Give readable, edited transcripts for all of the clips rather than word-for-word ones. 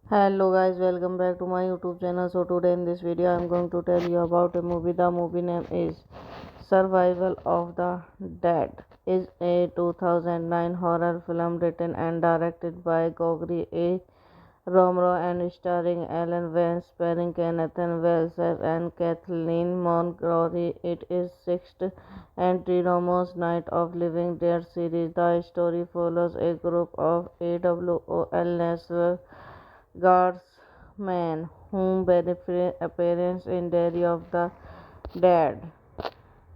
Hello guys, welcome back to my YouTube channel. So today in this video I am going to tell you about a movie. The movie name is Survival of the Dead. Is a 2009 horror film written and directed by Gregory A. Romero and starring Alan Vance, starring Kenneth Wells and Kathleen Montgomery. It is sixth entry Romero's Night of Living Dead series. The story follows a group of AWOL National Guardsmen whom benefit appearance in Diary of the Dead,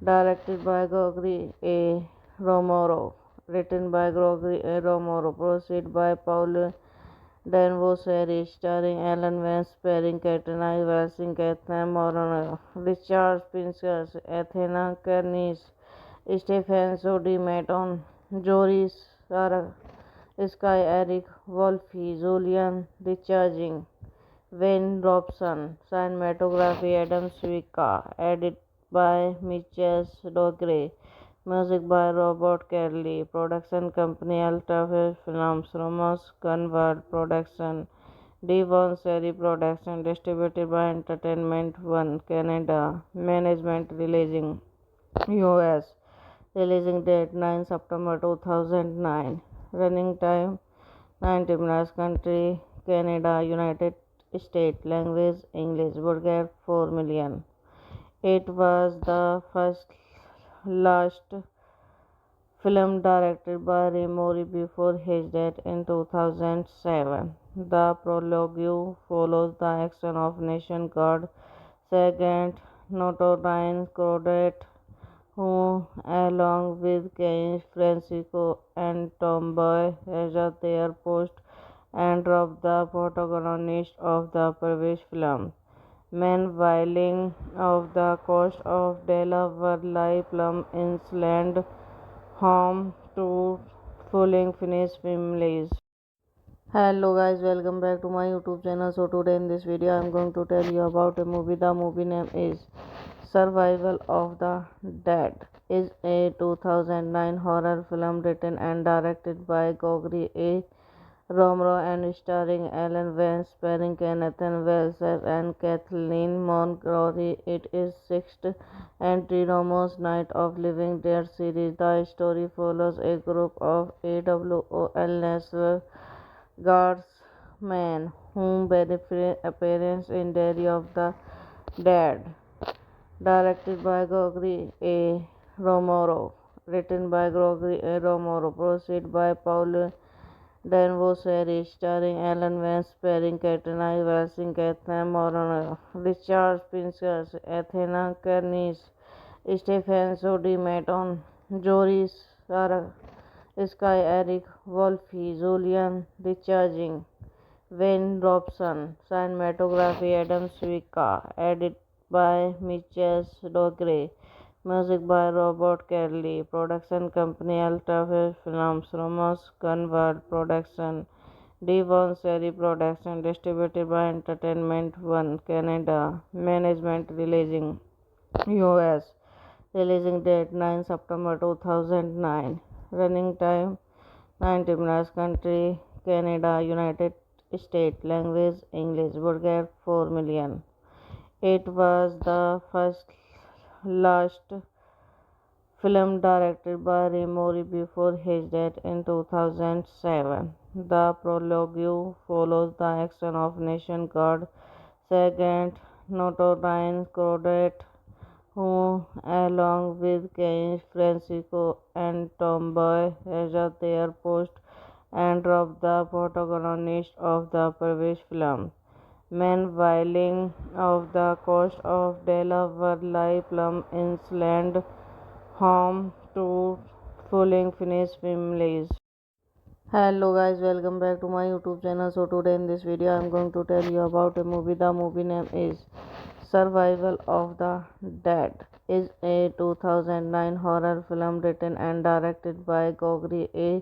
directed by Gregory A. Romero, written by Gregory A. Romero, produced by Paul Danvoseri, starring Alan Vance, starring Katrina Wilson, Catherine Morano, Richard Pincus, Athena Kernis, Stephen Sodi Maton, Joris Sarah, Sky Eric Wolfe, Julian Richarding, Wayne Robson, cinematography Adam Swika, edit by Mitchell Dogre, music by Robert Kelly, production company Altafe Films, Romans Gunvard Production, Devon Seri Production, distributed by Entertainment One Canada, management releasing US, releasing date 9 September 2009, running time 90 minutes, country Canada, United States, language English, broadcast 4 million. It was the first last film directed by Romero before his death in 2007. The prologue follows the action of Nation Guard Sergeant Notorine Cordate, who, along with Kane, Francisco, and Tomboy, as their post and drop the protagonist of the previous film. Meanwhile, off the coast of Delaware lie Plum Island, home to fully Finnish families. Hello guys, welcome back to my YouTube channel. So today in this video I am going to tell you about a movie. The movie name is Survival of the Dead. Is a 2009 horror film written and directed by Gregory A. Romero and starring Alan Vance, starring Kenneth Wells and Kathleen Montgomery. It is sixth entry Romero's Night of Living Dead series. The story follows a group of AWOL National Guardsmen whom benefit appearance in Diary of the Dead, directed by Gregory A. Romero, written by Gregory A. Romero, produced by Paul Danvoseri, starring Alan Vance, starring Katrina Wilson, Catherine Morano, Richard Pincus, Athena Kernis, Stephen Sodi Maton, Joris Sarah, Sky Eric Wolfe, Julian Richarding, Wayne Robson, cinematography Adam Swika, edit by Mitchell Dogre. Music by Robert Kelly. Production company Ultra Films. Romans Gunward Production. Devon Seri Production. Distributed by Entertainment One Canada. Management releasing US. Releasing date 9 September 2009. Running time 90 minutes. Country Canada, United States. Language English. Budget 4 million. It was the first last film directed by Ray Mori before his death in 2007. The prologue follows the action of Nation Guard Sergeant Notorine Crawdad, who, along with Kane Francisco and Tomboy, has at their post and drop the protagonist of the previous film. Meanwhile, off the coast of Delaware lie Plum Island, home to fully Finnish families. Hello guys, welcome back to my YouTube channel. So today in this video I am going to tell you about a movie. The movie name is Survival of the Dead. Is a 2009 horror film written and directed by Gregory A.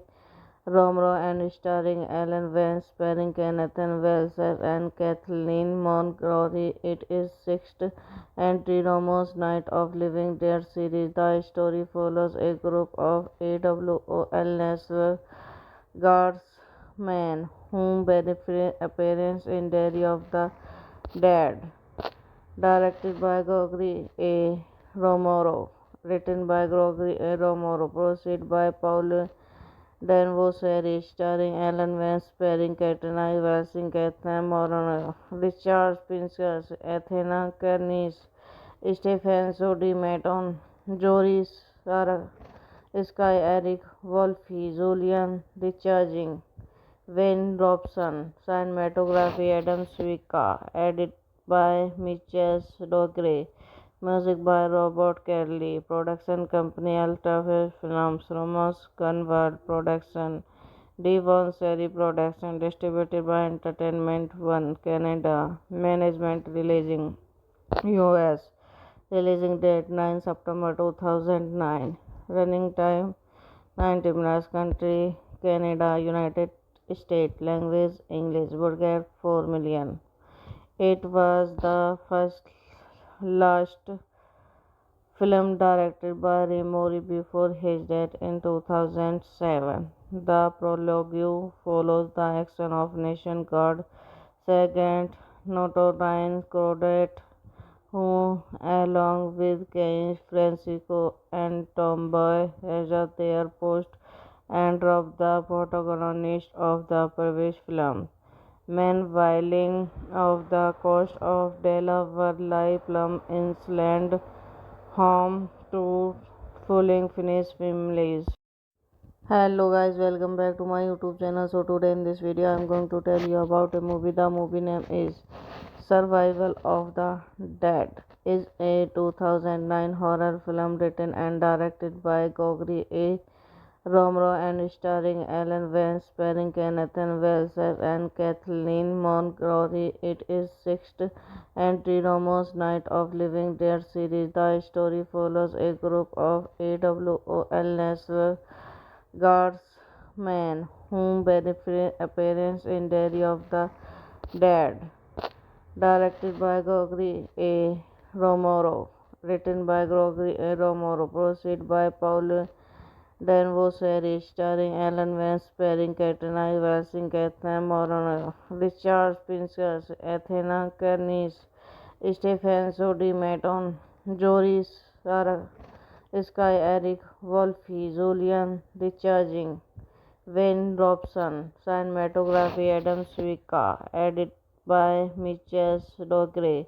Romero and starring Alan Vance, starring Nathan Wells and Kathleen Montgomery. It is sixth entry Romero's Night of Living Dead series. The story follows a group of AWOL National Guardsmen who benefit appearance in Diary of the Dead. Directed by Gregory A. Romero. Written by Gregory A. Romero. Proceed by Paul Danvos series starring Alan Vance, starring Katrina Wilson, Catherine Moron, Richard Pincus, Athena Kernis, Stephen Sodi Maton, Joris Sarah, Sky Eric Wolfe, Julian Recharging, Wayne Robson, cinematography Adam Swika, edit by Mitchell Dogre. Music by Robert Kelly. Production company Ultra Films. Romans Gunward Production. Devon Seri Production. Distributed by Entertainment One Canada. Management releasing US. Releasing date 9 September 2009. Running time 90 minutes. Country Canada, United States. Language English. Budget 4 million. It was the first last film directed by Ray Mori before his death in 2007. The prologue follows the action of Nation Guard Sergeant Notorine Crawdad, who, along with Kane Francisco and Tomboy, has at their post and drop the protagonist of the previous film. Meanwhile, off the coast of Delaware lie Plum Island, home to fully Finnish families. Hello guys, welcome back to my YouTube channel. So today in this video I am going to tell you about a movie. The movie name is Survival of the Dead. Is a 2009 horror film written and directed by Gregory A. Romero and starring Alan Vance, starring Nathan Wells and Kathleen Montgomery. It is sixth entry Romero's Night of Living Dead series. The story follows a group of AWOL National Guardsmen who benefit appearance in Diary of the Dead. Directed by Gregory A. Romero. Written by Gregory A. Romero. Proceed by Paul Danvos series starring Alan Vance, starring Katrina Wilson, Catherine Moron, Richard Pincus, Athena Kernis, Stephen Sodi Maton, Joris Sarah, Sky Eric Wolfe, Julian Recharging, Wayne Robson, cinematography Adam Swika, edit by Mitchell Dogre.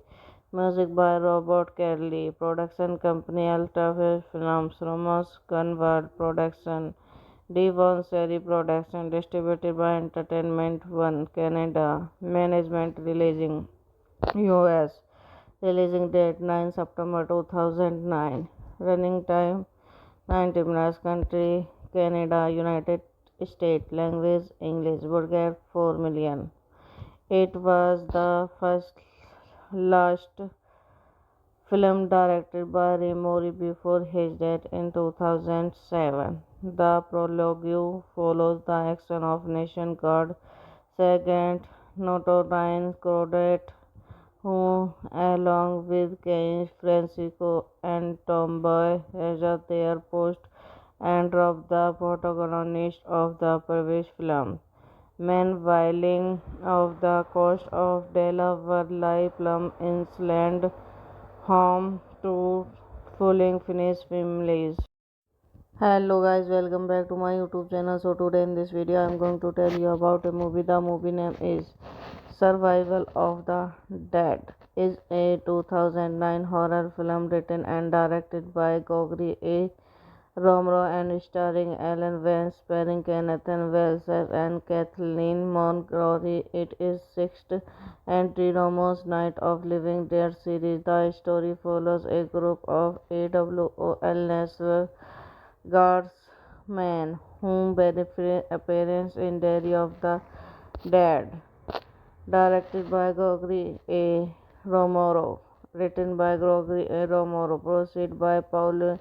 Music by Robert Kelly. Production company Ultra Films. Romans Gunward Production. Devon Seri Production. Distributed by Entertainment One Canada. Management releasing US. Releasing date 9 September 2009. Running time 90 minutes. Country Canada, United States. Language English. Budget 4 million. It was the first last film directed by Mori before his death in 2007. The prologue follows the action of Nation Guard Sergeant Notorine Crodet, who, along with Kane Francisco and Tomboy, at their post and robbed the protagonist of the previous film. Meanwhile, off the coast of Delaware lie Plum Island, home to fully Finnish families. Hello guys, welcome back to my YouTube channel. So today in this video I am going to tell you about a movie. The movie name is Survival of the Dead. Is a 2009 horror film written and directed by Gregory A. Romero and starring Alan Vance, starring Kenneth Wells and Kathleen Montgomery. It is sixth entry Romero's Night of Living Dead series. The story follows a group of AWOL National Guardsmen who benefit appearance in Diary of the Dead, directed by Gregory A. Romero, written by Gregory A. Romero, proceed by Paul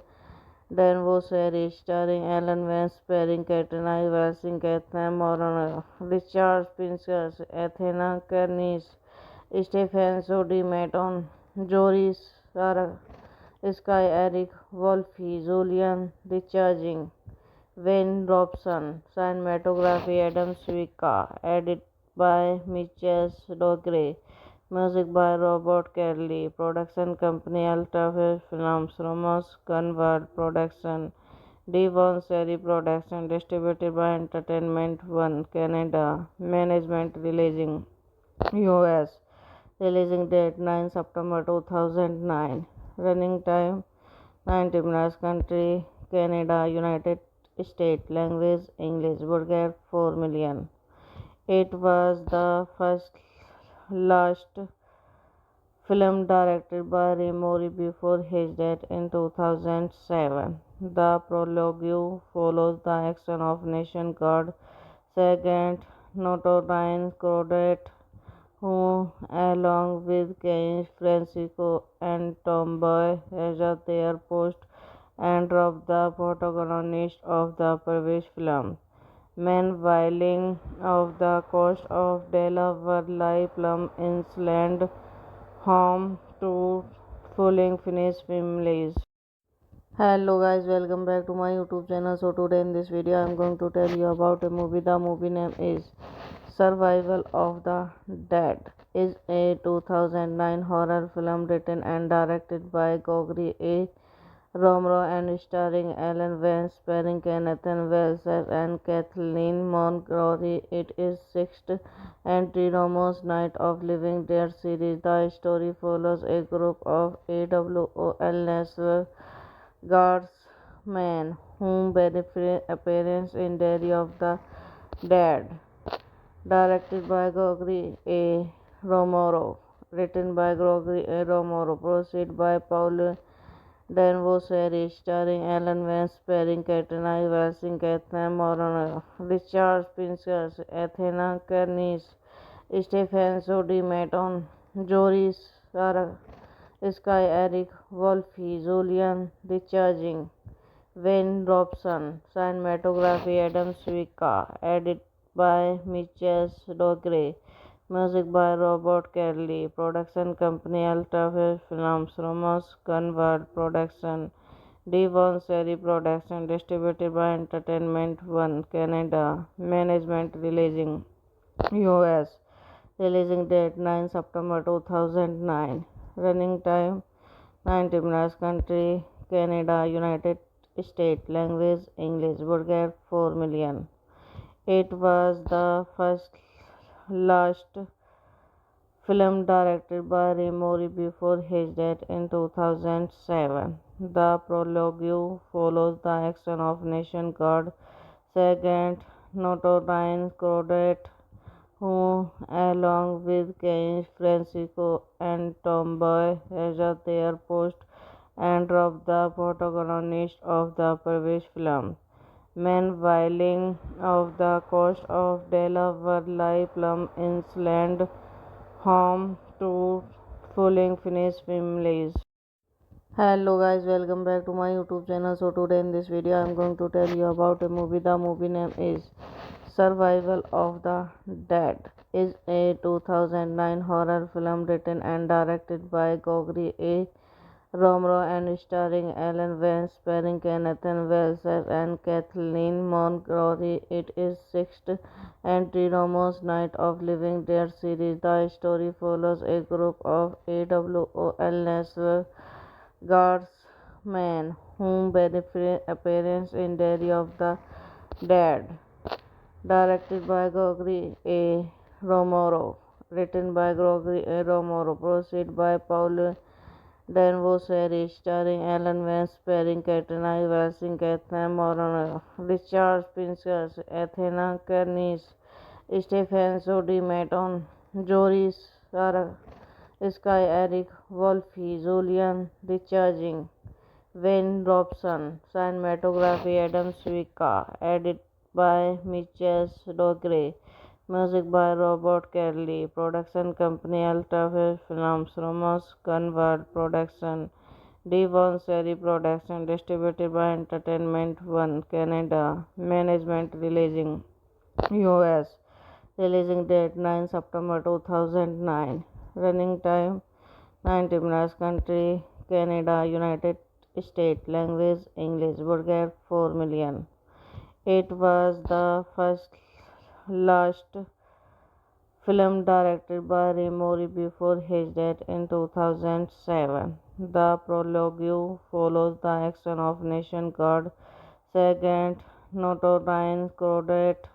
Danvaux series, starring Alan Vance, starring Katrina Wilson, Catherine Moran, Richard Pinsker, Athena Kernis, Stephen Sodi Maton, Joris Sarah, Sky Eric Wolfe, Julian Richarding, Wayne Robson, cinematography Adam Swika, edit by Mitchell Dogre, music by Robert Kelly, production company Ultrafilm Films, Ramos Gunvard Production, Devon Seri Production, distributed by Entertainment One Canada, management releasing US, releasing date 9 September 2009, running time 90 minutes, country Canada, United States, language English, budget 4 million. It was the first last film directed by Mori before his death in 2007. The prologue follows the action of Nation Guard Sergeant Notorine Crodet, who, along with Kane Francisco and Tomboy, at their post and robbed the protagonist of the previous film. Meanwhile, off the coast of Delaware lie Plum Island, home to fully Finnish families. Hello guys, welcome back to my YouTube channel. So today in this video I am going to tell you about a movie. The movie name is Survival of the Dead. Is a 2009 horror film written and directed by Gregory A. Romero and starring Alan Vance, starring Kenneth Wells and Kathleen Montgomery. It is sixth entry Romero's Night of Living Dead series. The story follows a group of AWOL National Guardsmen who benefit appearance in Diary of the Dead, directed by Gregory A. Romero, written by Gregory A. Romero, proceed by Paul Danvaux series, starring Alan Vance, starring Katrina Wilson, Catherine Moran, Richard Pinsker, Athena Kernis, Stephen Sodi Maton, Joris Sarah, Sky Eric Wolfe, Julian Richarding, Wayne Robson, cinematography Adam Swika, edit by Mitchell Dogre, music by Robert Kelly, production company Ultrafilm Films, Ramos Gunvard Production, Devon Seri Production, distributed by Entertainment One Canada, management releasing US, releasing date 9 September 2009, running time 90 minutes, country Canada, United States, language English, budget 4 million. It was the first last film directed by Mori before his death in 2007. The prologue follows the action of Nation Guard Sergeant Notorine Crodet, who, along with Kane Francisco and Tomboy, at their post and robbed the protagonist of the previous film. Meanwhile, off the coast of Delaware lie Plum Island, home to fully Finnish families. Hello guys, welcome back to my YouTube channel. So today in this video I am going to tell you about a movie. The movie name is Survival of the Dead. Is a 2009 horror film written and directed by Gregory A. Romero and starring Alan Vance, starring Kenneth Wells and Kathleen Montgomery. It is sixth entry Romero's Night of Living Dead series. The story follows a group of AWOL National Guardsmen whom benefit appearance in Diary of the Dead, directed by Gregory A. Romero, written by Gregory A. Romero, produced by Paul Danvaux series, starring Alan Vance, starring Katrina Wilson, Catherine Moron, Richard Pincus, Athena Kernis, Stephen Sodi Maton, Joris Sarah, Sky Eric Wolfe, Julian Richarding, Wayne Robson, cinematography Adam Swika, edit by Mitchell Dogre, music by Robert Kelly, production company Ultra Films, Ramos Convert Production, Devon Seri Production, distributed by Entertainment One Canada, management releasing US, releasing date 9 September 2009, running time 90 minutes, country Canada, United States, language English, budget 4 million. It was the first last film directed by Romero before his death in 2007. The prologue follows the action of Nation Guard Sergeant Notorious Cordate,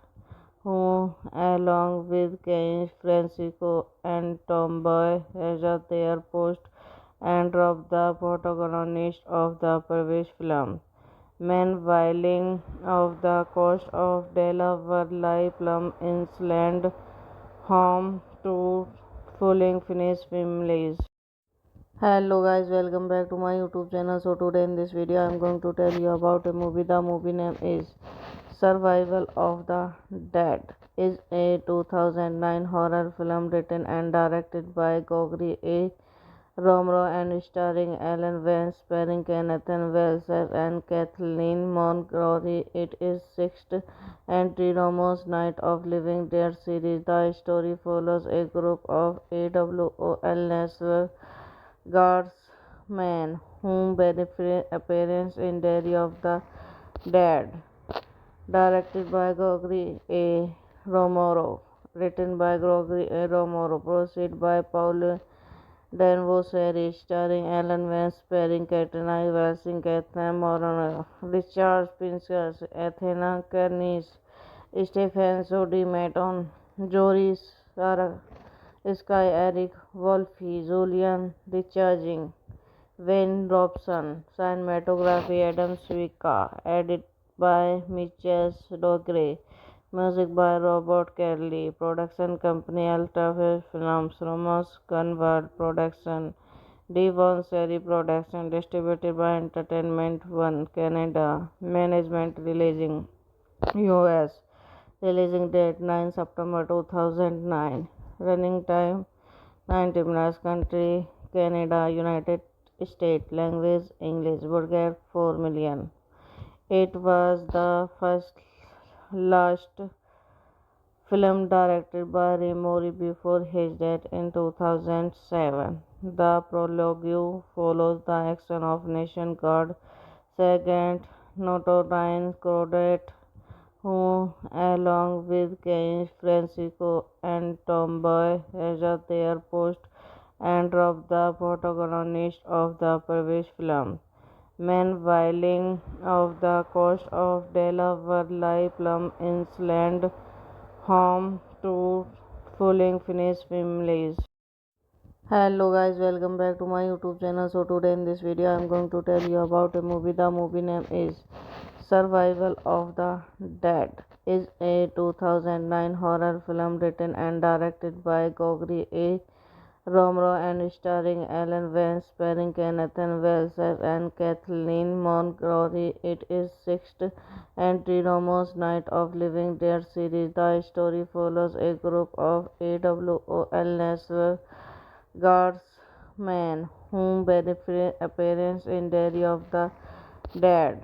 who, along with Kane Francisco and Tomboy, as their post and drop the protagonist of the previous film. Meanwhile, off the coast of Delaware, Plum Island, home to fully Finnish families. Hello guys, welcome back to my YouTube channel. So today in this video I am going to tell you about a movie. The movie name is Survival of the Dead. Is a 2009 horror film written and directed by Gregory A. Romero and starring Alan Vance, starring Kenneth Wells and Kathleen Montgomery. It is sixth entry Romero's Night of Living Dead series. The story follows a group of AWOL National Guardsmen whom benefit appearance in Diary of the Dead, directed by Gregory A. Romero, written by Gregory A. Romero, produced by Paul Danvaux series, starring Alan Vance, starring Katrina Wilson, Catherine Moron, Richard Pincus, Athena Kernis, Stephen Sodi Maton, Joris Sarah, Sky Eric Wolfe, Julian Richarding, Wayne Robson, cinematography Adam Swika, edit by Mitchell Dogre, music by Robert Kelly, production company Ultra Films, Ramos Convert Production, Devon Seri Production, distributed by Entertainment One Canada, management releasing US, releasing date 9 September 2009, running time 90 minutes, country Canada, United States, language English, budget 4 million. It was the first last film directed by Romero before his death in 2007. The prologue follows the action of Nation Guard Sergeant Notorious Cordate, who, along with Kane Francisco and Tomboy, as their post and drop the protagonist of the previous film. Meanwhile, off the coast of Delaware, Plum Island, home to fully Finnish families. Hello guys, welcome back to my YouTube channel. So today in this video I am going to tell you about a movie. The movie name is Survival of the Dead. Is a 2009 horror film written and directed by Gregory A. Romero and starring Alan Vance, starring Kenneth Wells and Kathleen Montgomery. It is sixth entry Romero's Night of Living Dead series. The story follows a group of AWOL National Guardsmen Man Whom Appearance in Diary of the Dead,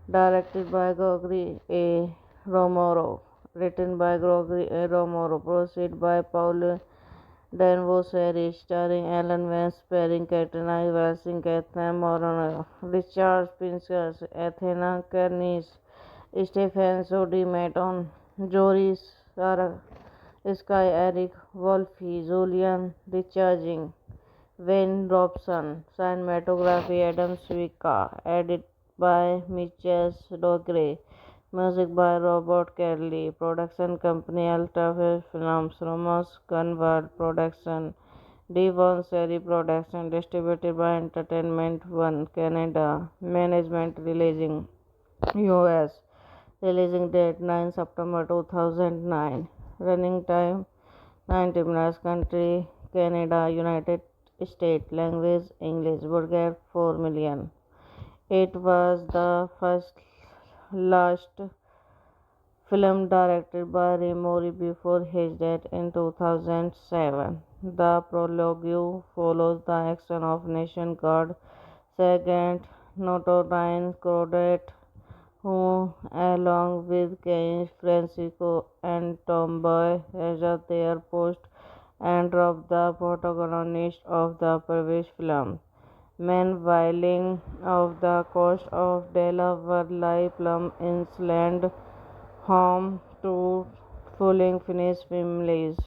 directed by Gregory A. Romero, written by Gregory A. Romero, produced by Paul Danvaux series, starring Alan Vance, starring Katrina Wilson, Kathleen Moran, Richard Pincus, Athena Kernis, Stephen Sodi Maton, Joris Sarah, Sky Eric Wolfe, Julian Richarding, Wayne Robson, cinematography Adam Swika, edit by Mitchell Dogre, music by Robert Kelly, production company Alta Films, Romans Gunvard Production, Devon Seri Production, distributed by Entertainment One Canada, management releasing US, releasing date 9 September 2009, running time 90 minutes, country Canada, United States, language English, broadcast 4 million. It was the first last film directed by Ray Mori before his death in 2007. The prologue follows the action of Nation Guard Sergeant Notorine Crawdad, who, along with Kane Francisco and Tomboy, as at their post and of the protagonist of the previous film. Men whiling off the coast of Delaware lie plumb inland home to fully finished families.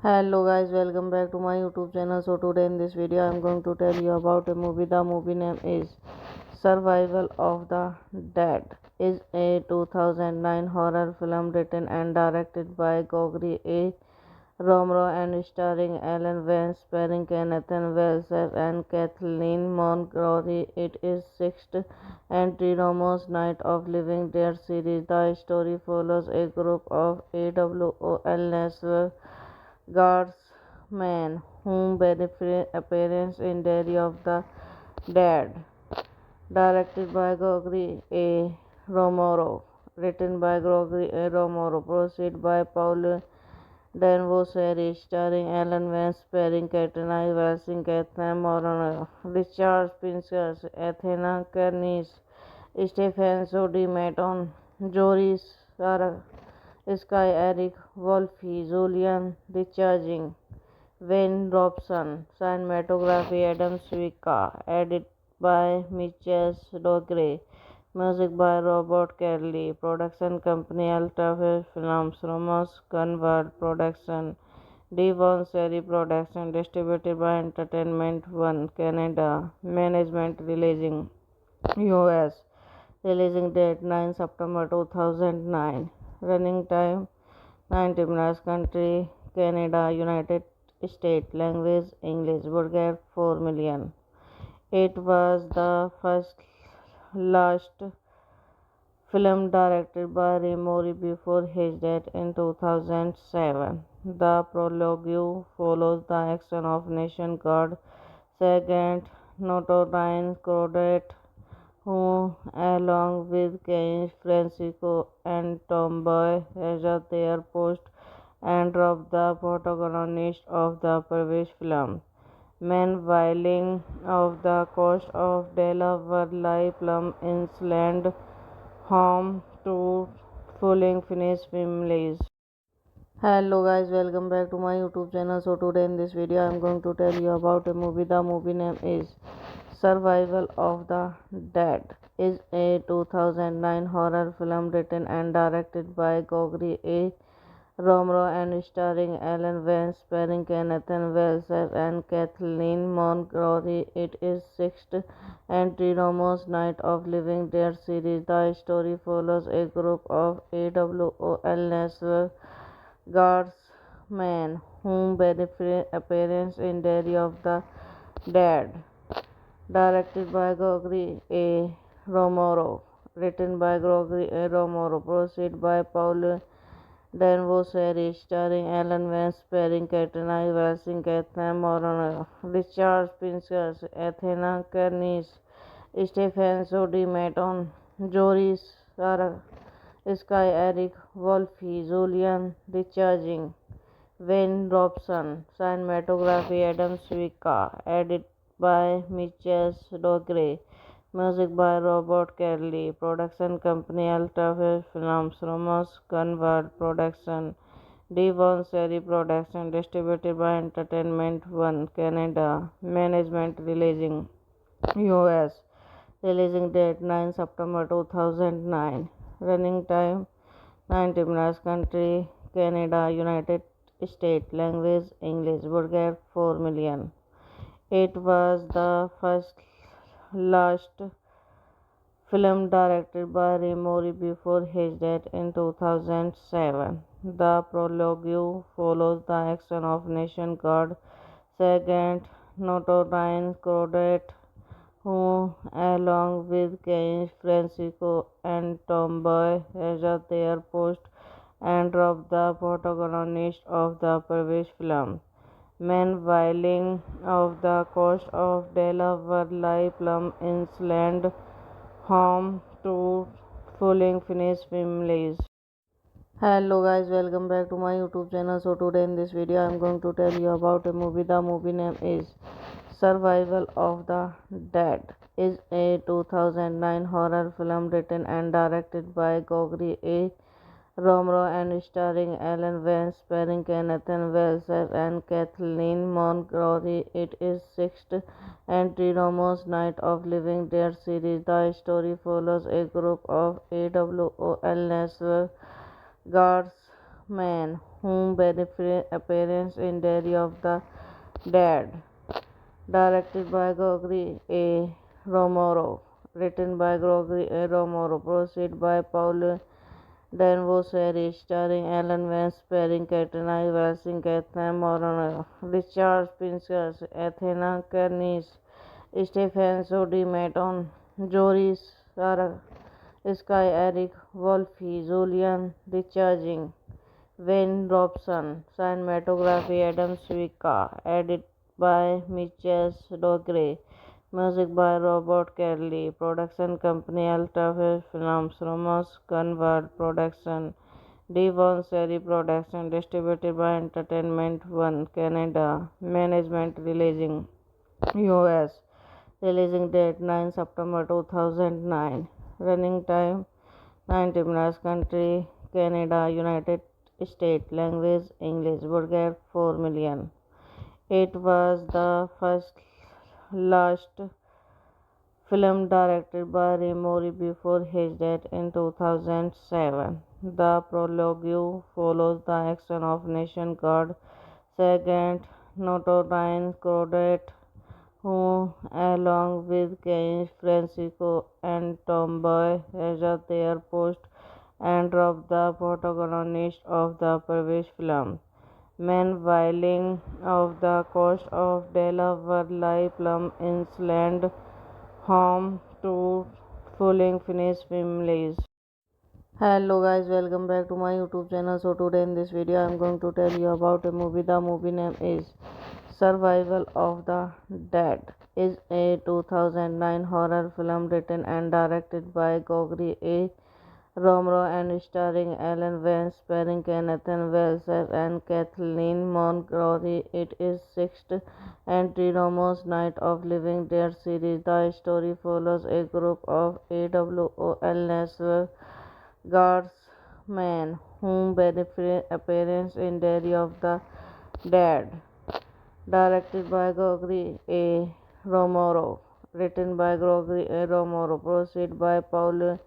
Hello guys, welcome back to my YouTube channel. So today in this video I am going to tell you about a movie. The movie name is Survival of the Dead. Is a 2009 horror film written and directed by Gregory A. Romero and starring Alan Vance, starring Kenneth Wells and Kathleen Montgomery. It is sixth entry Romero's Night of Living Dead series. The story follows a group of AWOL National Guardsmen whom appearance in Diary of the Dead, directed by Gregory A. Romero, written by Gregory A. Romero, produced by Paul Danvaux series, starring Alan Vance, starring Katrina Wilson, Kathleen Moran, Richard Pincus, Athena Kernis, Stephen Sodi Maton, Joris Sarah, Sky Eric Wolfe, Julian Richarding, Wayne Robson, cinematography Adam Swika, edit by Mitchell Dogre, music by Robert Kelly, production company Alta Films, Romans Gunvard Production, Devon Seri Production, distributed by Entertainment One Canada, management releasing US, releasing date 9 September 2009, running time 90 minutes, country Canada, United States, language English, broadcast 4 million. It was the first last film directed by Ray Mori before his death in 2007. The prologue follows the action of Nation Guard Sergeant Notorine Crawdad, who, along with Kane Francisco and Tomboy, as at their post and of the protagonist of the previous film. Men whiling off the coast of Delaware lie plumb inland home to fully finished families. Hello guys, welcome back to my YouTube channel. So today in this video I am going to tell you about a movie. The movie name is Survival of the Dead. Is a 2009 horror film written and directed by Gregory A. Romero and starring Alan Vance, starring Kenneth Wells and Kathleen Montgomery. It is sixth entry Romero's Night of Living Dead series. The story follows a group of AWOL National Guardsmen whom appearance in Diary of the Dead, directed by Gregory A. Romero, written by Gregory A. Romero, produced by Paul Danvaux series, starring Alan Vance, starring Katrina Wilson, Kathleen Moran, Richard Pincus, Athena Kernis, Stephen Sodi Maton, Joris Sarah, Sky Eric Wolfe, Julian Richarding, Wayne Robson. Cinematography Adam Swika. Edit by Mitchell Dogre. Music by Robert Kelly. Production company Altafish Films. Romans Gunvard Production. Devon Seri Production. Distributed by Entertainment One Canada. Management releasing US. Releasing date 9 September 2009. Running time 90 minutes. Country Canada, United States. Language English. Budget 4 million. It was the first last film directed by Ray Mori before his death in 2007. The prologue follows the action of Nation Guard Sergeant Notorine Cordate, who, along with Kane Francisco and Tomboy, has at their post and drop the protagonist of the previous film. Meanwhile, off the coast of Delaware lie Plum Island, home to fully finished families. Hello guys, welcome back to my YouTube channel. So today in this video I am going to tell you about a movie. The movie name is Survival of the Dead. Is a 2009 horror film written and directed by Gregory A. Romero and starring Alan Vance, starring Kenneth Wells and Kathleen Montgomery. It is sixth entry Romero's Night of Living Dead series. The story follows a group of AWOL National Guardsmen who benefit appearance in Diary of the Dead. Directed by Gregory A. Romero. Written by Gregory A. Romero. Proceed by Paul Danvaux series starring Alan Vance, starring Katrina Wilson, Catherine Moron, Richard Pincus, Athena Kernis, Stephen Sodi Maton, Joris Sarah, Sky Eric Wolfe, Julian Recharging, Wayne Robson. Cinematography Adam Swika. Edit by Mitchell Dogre. Music by Robert Kelly. Production company Altafish Films. Romans Gunvard Production. Devon Seri Production. Distributed by Entertainment One Canada. Management releasing US. Releasing date 9 September 2009. Running time 90 minutes. Country Canada, United States. Language English. Budget 4 million. It was the first last film directed by Ray Mori before his death in 2007. The prologue follows the action of Nation Guard Sergeant Notorine Cordate, who, along with Kane Francisco and Tomboy, has at their post and drop the protagonist of the previous film. Meanwhile, off the coast of Delaware lie Plum Island, home to fully finished families. Hello guys, welcome back to my YouTube channel. So today in this video I am going to tell you about a movie. The movie name is Survival of the Dead. Is a 2009 horror film written and directed by Gregory A. Romero and starring Alan Vance, starring Kenneth Wells and Kathleen Montgomery. It is sixth entry Romero's Night of Living Dead series. The story follows a group of AWOL National Guardsmen who benefit appearance in Diary of the Dead. Directed by Gregory A. Romero. Written by Gregory A. Romero. Proceed by Paul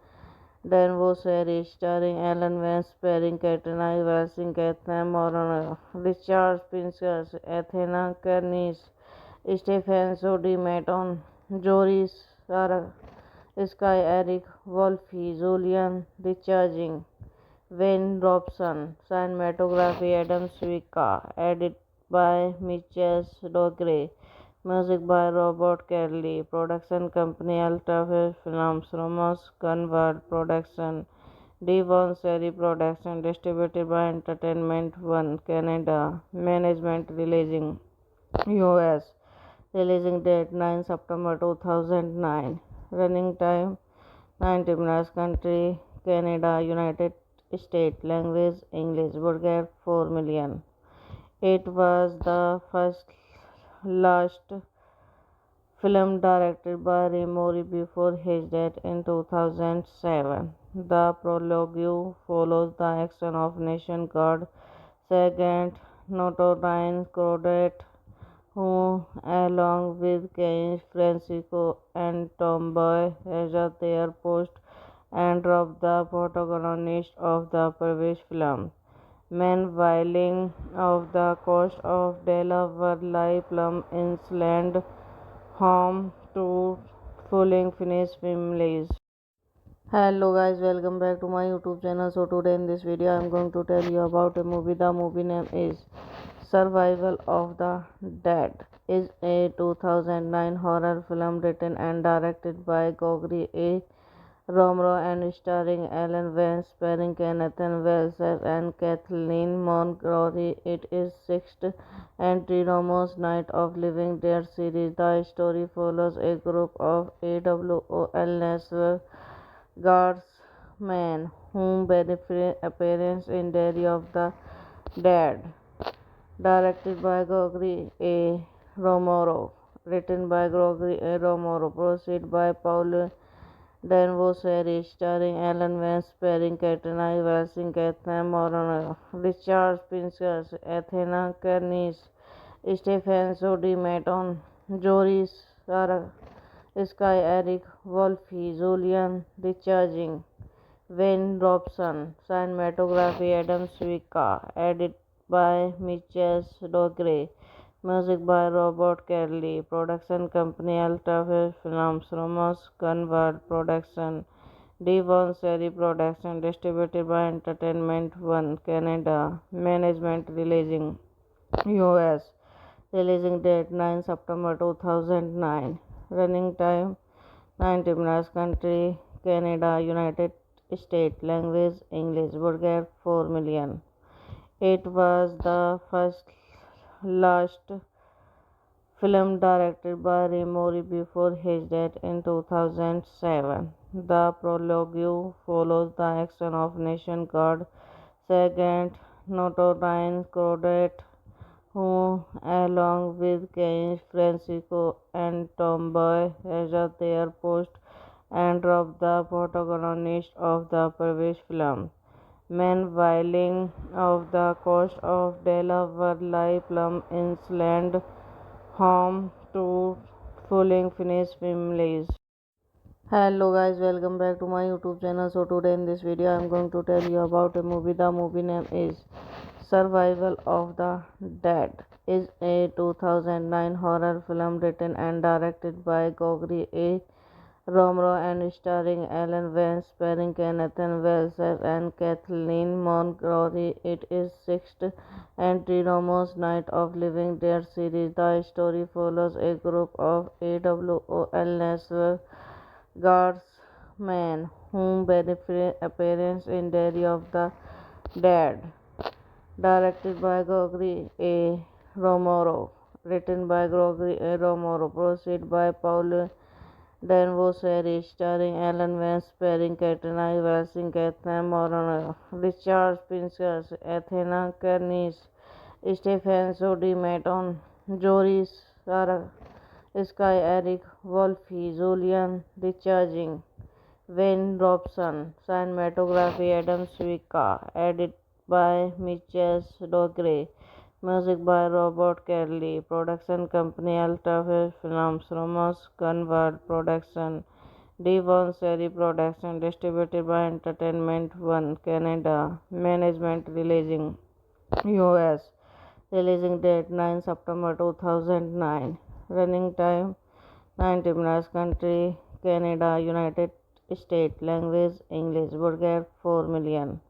Danvaux series starring Alan Vance, starring Katrina Wilson, Catherine Moron, Richard Pincus, Athena Kernis, Stephen Sodi Maton, Joris Sarah, Sky Eric Wolfe, Julian Recharging, Wayne Robson. Cinematography Adam Swika. Edit by Mitchell Dogre. Music by Robert Kelly. Production company Altafish Films. Romans Gunvard Production. Devon Seri Production. Distributed by Entertainment One Canada. Management releasing US. Releasing date 9 September 2009. Running time 90 minutes. Country Canada, United States. Language English. Budget 4 million. It was the first last film directed by Mori before his death in 2007. The prologue follows the action of Nation Guard Sergeant Notorine Crodet, who, along with Kane Francisco and Tomboy, at their post and robbed the protagonist of the previous film. Men of the coast of Delaware lie plumb inland, home to fully finished families. Hello guys, welcome back to my YouTube channel. So today in this video I am going to tell you about a movie. The movie name is Survival of the Dead. Is a 2009 horror film written and directed by Gregory A. Romero and starring Alan Vance, starring Kenneth Wells and Kathleen Montgomery. It is sixth entry Romero's Night of Living Dead series. The story follows a group of AWOL National Guardsmen who benefit appearance in Diary of the Dead, directed by Gregory A. Romero, written by Gregory A. Romero, proceed by Paul Danvoseri, starring Alan Vance, starring Katrina Wilson, Catherine Moran, Richard Pincus, Athena Kernis, Stephen Sodi Maton, Joris Sarah, Sky Eric Wolfe, Julian Richarding, Wayne Robson, cinematography Adam Swika, edit by Mitchell Dogre, music by Robert Kelly, production company Alta Films, Ramos Gunvard Production, Devon Seri Production, distributed by Entertainment One Canada, management releasing US, releasing date 9 September 2009, running time 90 minutes, country Canada, United States, language English, budget 4 million. It was the first last film directed by Mori before his death in 2007. The prologue follows the action of Nation Guard Sergeant Notorine Crodet, who, along with Kane Francisco and Tomboy, at their post and robbed the protagonist of the previous film. Men of the coast of Delaware lie plumb inland, home to fully finished families. Hello guys, welcome back to my YouTube channel. So today in this video I am going to tell you about a movie. The movie name is Survival of the Dead. Is a 2009 horror film written and directed by Gregory A. Romero and starring Alan Vance, starring Kenneth Wells and Kathleen Montgomery. It is sixth entry Romero's Night of Living Dead series. The story follows a group of AWOL National Guardsmen who benefit appearance in Diary of the Dead, directed by Gregory A. Romero, written by Gregory A. Romero, proceed by Paul Danvoseri, starring Alan Vance, starring Katrina Wilson, Catherine Moran, Richard Pincus, Athena Kernis, Stephen Sodi Maton, Joris Sarah, Sky Eric Wolfe, Julian Richarding, Wayne Robson, cinematography Adam Swika, edit by Mitchell Dogre, music by Robert Kelly, production company Alta Films, Ramos Gunvard Production, Devon Seri Production, distributed by Entertainment One Canada, management releasing US, releasing date 9 September 2009, running time 90 minutes, country Canada, United States, language English, budget 4 million.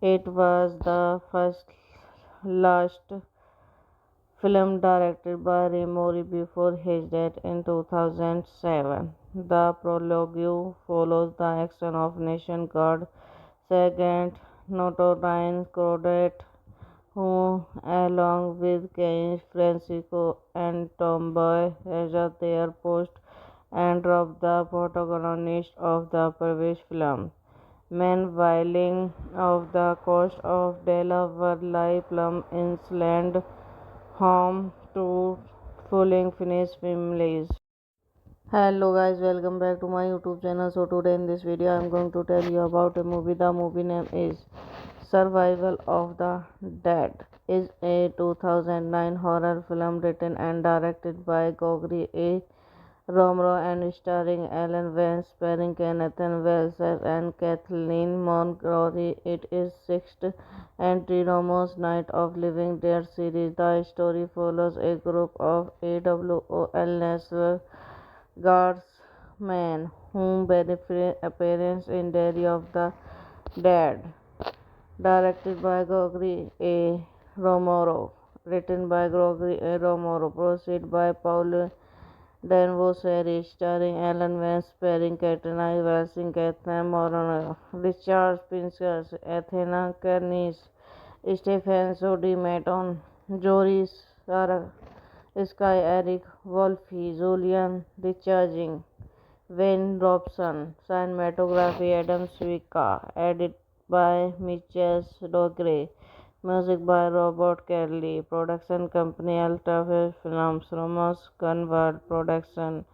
It was the first last film directed by Mori before his death in 2007. The prologue follows the action of Nation Guard Sergeant Notorine Crodet, who, along with Kane Francisco and Tomboy, at their post and robbed the protagonist of the previous film. Meanwhile, of the coast of Delaware lie plum inland home to fully finished families. Hello guys, welcome back to my YouTube channel. So today in this video I am going to tell you about a movie. The movie name is Survival of the Dead. Is a 2009 horror film written and directed by Gregory A. Romero and starring Alan Vance, starring Kenneth Wells and Kathleen Montgomery. It is sixth entry Romero's Night of Living Dead series. The story follows a group of AWOL National Guardsmen who appearance in Diary of the Dead, directed by Gregory A. Romero, written by Gregory A. Romero, produced by Paul Danvaux series, starring Alan Vance, starring Katrina Wilson, Catherine Moron, Richard Pinskers, Athena Kernis, Stephen Sodi Maton, Joris Sarah, Sky Eric Wolfe, Julian Richarding, Wayne Robson, cinematography Adam Swika, edit by Mitchell Dogre, music by Robert Kelly, production company Ultrafilm Films, Ramos Convert Production,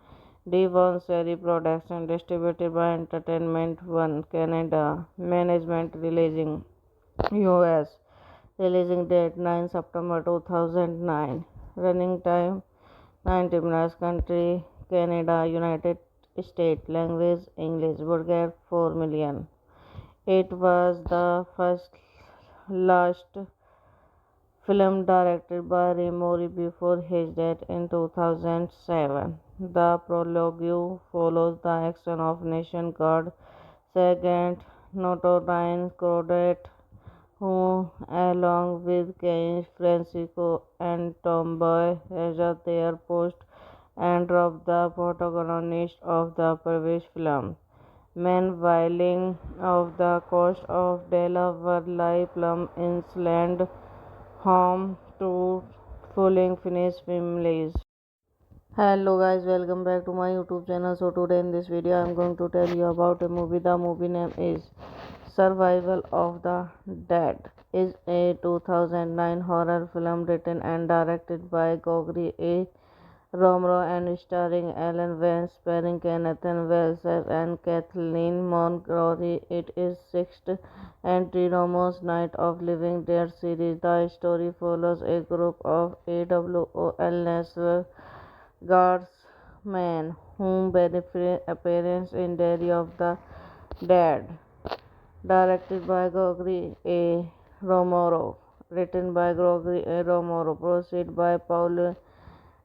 Devon Seri Production, distributed by Entertainment One Canada, management releasing US, releasing date 9 September 2009, running time 90 minutes, country Canada, United States, language English, budget 4 million. It was the first last film directed by Romero before his death in 2007. The prologue follows the action of Nation Guard Sergeant Notorious Crawdad, who, along with Kane Francisco and Tomboy, at their post and drop the protagonist of the previous film. Meanwhile, of the coast of Delaware lie plum inland home to fully finished families. Hello guys, welcome back to my YouTube channel. So today in this video I am going to tell you about a movie. The movie name is Survival of the Dead. Is a 2009 horror film written and directed by Gregory A. Romero and starring Alan Vance, starring Kenneth Wells and Kathleen Montgomery. It is sixth entry Romero's Night of Living Dead series. The story follows a group of AWOL National Guardsmen who appearance in Diary of the Dead, directed by Gregory A. Romero, written by Gregory A. Romero, produced by Paul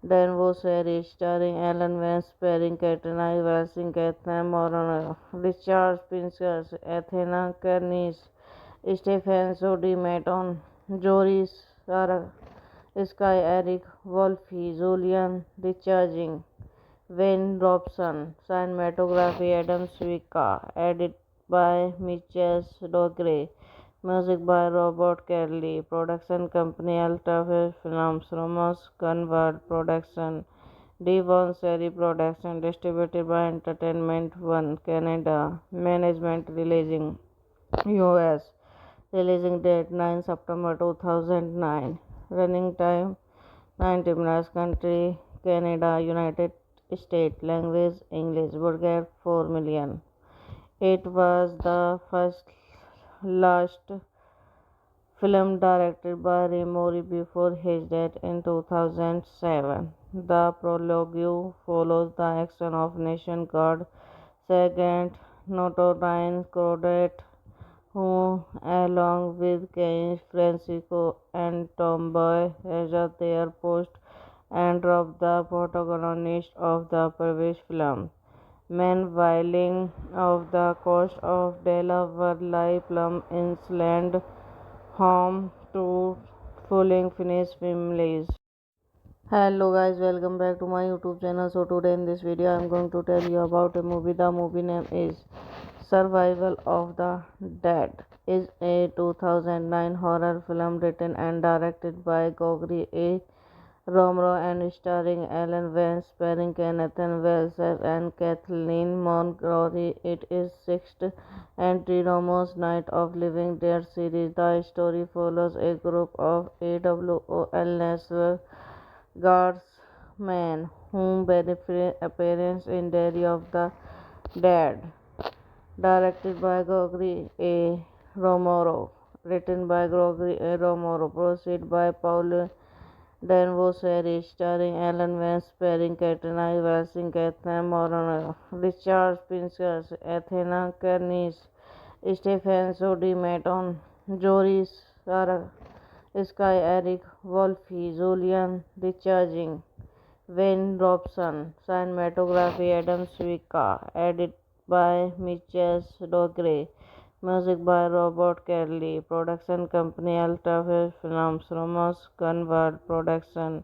Danvaux series, starring Alan Vance, starring Katrina Wilson, Catherine Moron, Richard Pinskers, Athena Kernis, Stephen Sodi Maton, Joris Sarah, Sky Eric Wolfe, Julian Richarding, Wayne Robson, cinematography Adam Swika, edit by Mitchell Dogre, music by Robert Kelly, production company Ultrafilm Films, Ramos Convert Production, Devon Seri Production, distributed by Entertainment One Canada, management releasing US, releasing date 9 September 2009, running time 90 minutes, country Canada, United States, language English, budget 4 million. It was the first last film directed by Romero before his death in 2007. The prologue follows the action of Nation Guard Sergeant Notorious Crawdad, who, along with Kane Francisco and Tomboy, at their post and drop the protagonist of the previous film. Meanwhile, of the coast of Delaware lie plum inland home to fully finished families. Hello guys, welcome back to my YouTube channel. So today in this video I am going to tell you about a movie. The movie name is Survival of the Dead. Is a 2009 horror film written and directed by Gregory A. Romero and starring Alan Vance, starring Kenneth Wells and Kathleen Montgomery. It is sixth entry Romero's Night of Living Dead series. The story follows a group of AWOL National Guardsmen who benefit appearance in Day of the Dead. Directed by Gregory A. Romero. Written by Gregory A. Romero. Produced by Paul Danvaux series starring Alan Vance, starring Katrina Wilson, Catherine Moron, Richard Pincus, Athena Kernis, Stephen Sodi Maton, Joris Sarah, Sky Eric Wolfe, Julian Richarding, Wayne Robson, cinematography Adam Swika, edit by Mitchell Dogre, music by Robert Kelly, production company Ultrafilm Films, Ramos Gunvard Production,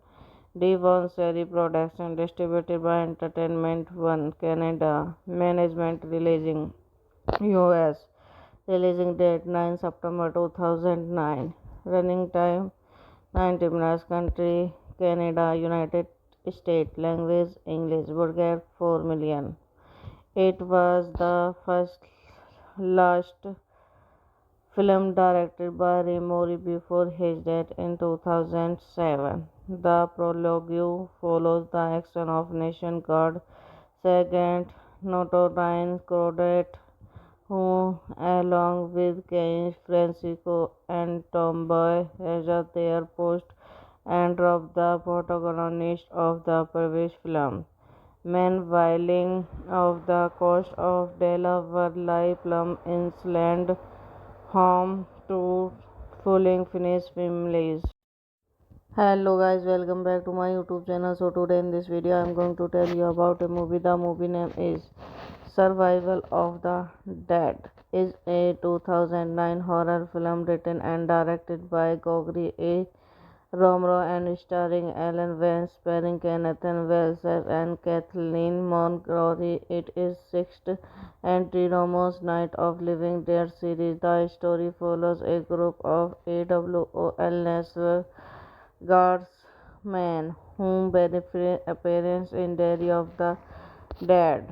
Devon Seri Production, distributed by Entertainment One Canada, management releasing US, releasing date 9 September 2009, running time 90 minutes, country Canada, United States, language English, budget 4 million. It was the first last film directed by Romero before his death in 2007. The prologue follows the action of Nation Guard Sergeant Notorine Crawdad, who, along with Kane Francisco and Tomboy, has at their post and of the protagonist of the previous film. Meanwhile, off the coast of Delaware lie Plum Island, home to fully Finnish families. Hello guys, welcome back to my YouTube channel. So today in this video I am going to tell you about a movie. The movie name is Survival of the Dead. Is a 2009 horror film written and directed by Gregory A. Romero and starring Alan Vance, starring Kenneth Wells and Kathleen Montgomery. It is sixth entry Romero's Night of Living Dead series. The story follows a group of AWOL National Guardsmen who benefit appearance in Day of the Dead.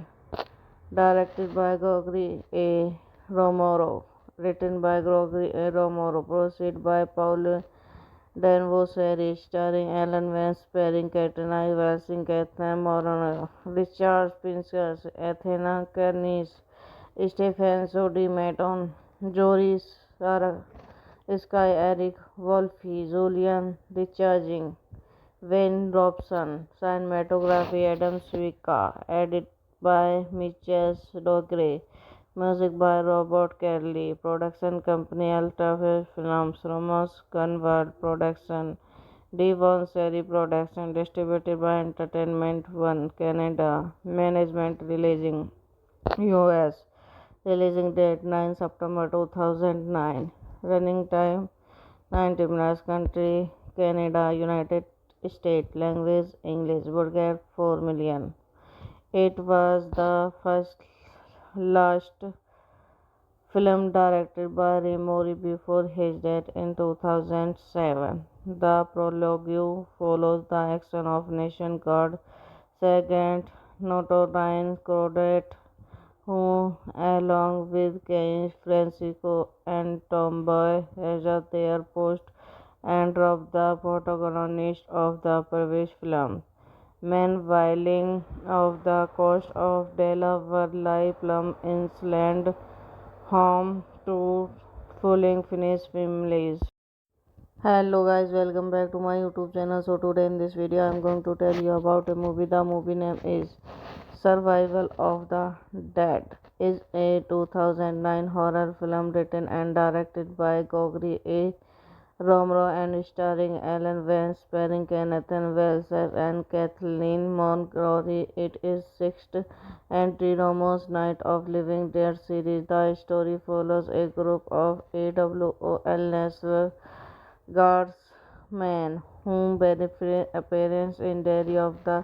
Directed by Gregory A. Romero. Written by Gregory A. Romero. Produced by Paul Danvaux series starring Alan Vance, starring Katrina Wilson, Catherine Moron, Richard Pincus, Athena Kernis, Stephen Sodi Maton, Joris Sarah, Sky Eric Wolfe, Julian Richarding, Wayne Robson, cinematography Adam Swika, edit by Mitchell Dogre, music by Robert Kelly, production company Ultrafilm Films, Ramos Gunvard Production, Devon Seri Production, distributed by Entertainment One Canada, management releasing US, releasing date 9 September 2009, running time 90 minutes, country Canada, United States, language English, budget 4 million. It was the first last film directed by Romero before his death in 2007. The prologue follows the action of Nation Guard Sergeant Notorine Crawdad, who, along with Kane Francisco and Tomboy, has at their post and of the protagonist of the previous film. Meanwhile, off the coast of Delaware lie Plum Island, home to fully Finnish families. Hello guys, welcome back to my YouTube channel. So today in this video I am going to tell you about a movie. The movie name is Survival of the Dead. Is a 2009 horror film written and directed by Gregory A. Romero and starring Alan Vance, starring Kenneth Wells and Kathleen Montgomery. It is sixth entry Romero's Night of Living Dead series. The story follows a group of AWOL National Guardsmen who benefit appearance in Day of the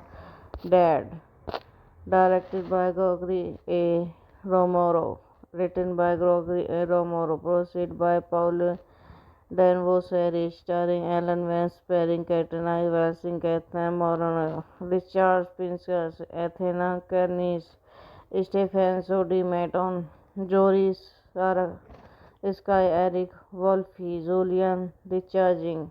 Dead. Directed by Gregory A. Romero. Written by Gregory A. Romero. Produced by Paul Danvaux series starring Alan Vance, starring Katrina Valsing, Catherine Moroney, Richard Pincus, Athena Kernis, Stephen Sodi Maton, Joris Sarah, Sky Eric Wolfe, Julian Richarding,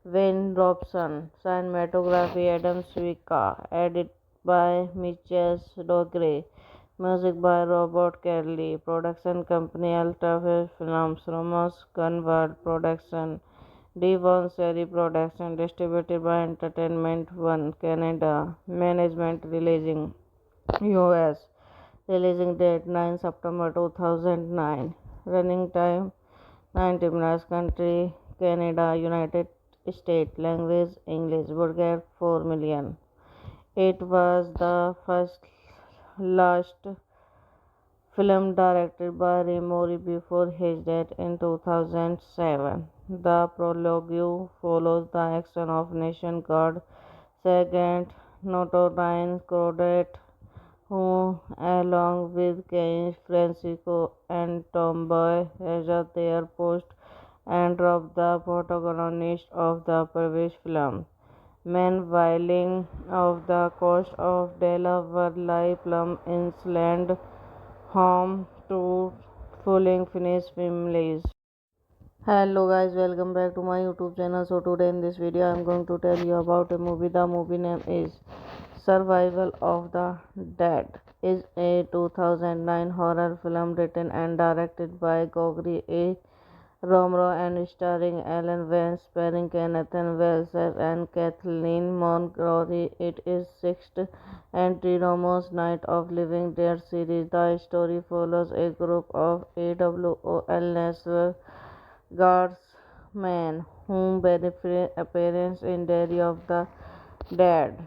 Wayne Robson, cinematography Adam Swika, edit by Mitchell Dogre, music by Robert Kelly, production company Ultra Films, Romans Gunvard Production, Devon Seri Production, distributed by Entertainment One Canada, management releasing US, releasing date 9 September 2009, running time 90 minutes, country Canada, United States, language English, budget 4 million. It was the first last film directed by Ray Mori before his death in 2007. The prologue follows the action of Nation Guard Sergeant Notorine Crawdad, who, along with Kane Francisco and Tomboy, has at their post and drop the protagonist of the previous film. Meanwhile, off the coast of Delaware lie Plum Island, home to fully finished families. Hello guys, welcome back to my YouTube channel. So today in this video I am going to tell you about a movie. The movie name is Survival of the Dead. Is a 2009 horror film written and directed by Gregory A. Romero and starring Alan Vance, starring Nathan Wells and Kathleen Montgomery. It is sixth entry Romero's Night of Living Dead series. The story follows a group of AWOL National Guardsmen who benefit appearance in Day of the Dead.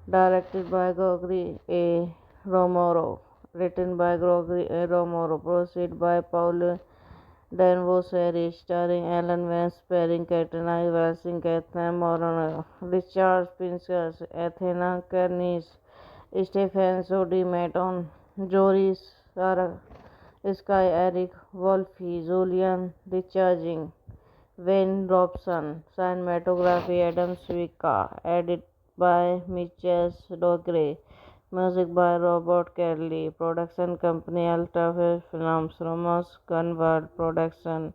Directed by Gregory A. Romero. Written by Gregory A. Romero. Proceed by Paul Danvaux series starring Alan Vance, starring Katrina Valsing, Catherine Moroney, Richard Pincus, Athena Kernis, Stephen Sodi Maton, Joris Sarah, Sky Eric Wolfe, Julian Richarding, Wayne Robson, cinematography Adam Swika, edit by Mitchell Dogre, music by Robert Kelly, production company Ultra Films, Romans Gunvard Production,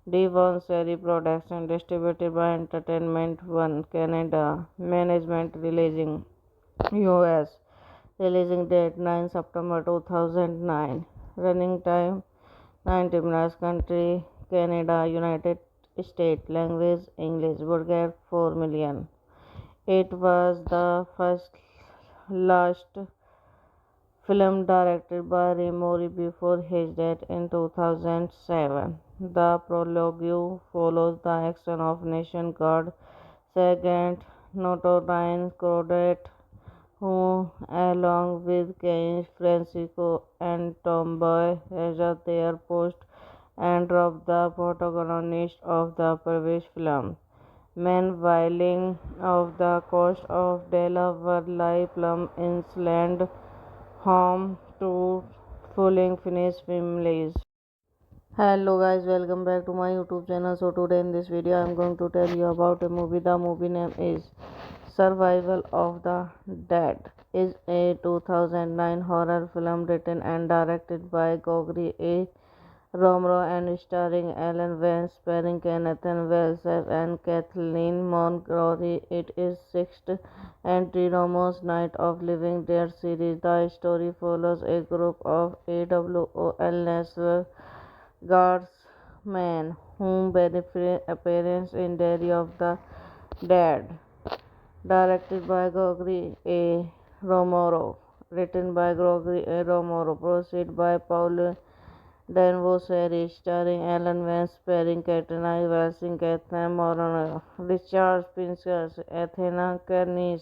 Devon Seri Production, distributed by Entertainment One Canada, management releasing US, releasing date 9 September 2009, running time 90 minutes, country Canada, United States, language English, budget 4 million. It was the first last film directed by Ray Mori before his death in 2007. The prologue follows the action of Nation Guard Sergeant Notorine Crawdad, who, along with Kane Francisco and Tomboy, has at their post and drop the protagonist of the previous film. Meanwhile, off the coast of Delaware lie Plum Island, home to fully finished families. Hello guys, welcome back to my YouTube channel. So today in this video I am going to tell you about a movie. The movie name is Survival of the Dead. Is a 2009 horror film written and directed by Gregory A. Romero and starring Alan Vance, starring Nathan Wells and Kathleen Montgomery. It is sixth entry Romero's Night of Living Dead series. The story follows a group of AWOL National Guardsmen who benefit appearance in Day of the Dead. Directed by Gregory A. Romero. Written by Gregory A. Romero. Proceed by Paul Danvaux series starring Alan Vance, starring Katrina Valsing, Catherine Moroney, Richard Pincus, Athena Kernis,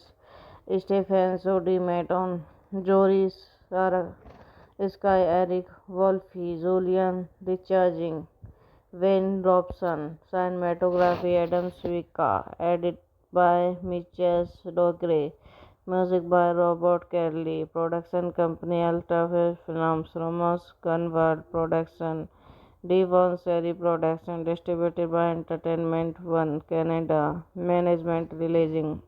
Stephen Sodi Maton, Joris Sarah, Sky Eric Wolfe, Julian Richarding, Wayne Robson, cinematography Adam Swika, edit by Mitchell Dogre, music by Robert Kelly, production company Ultra Films, Romans Gunvard Production, D1 Series Production, distributed by Entertainment One Canada. Management releasing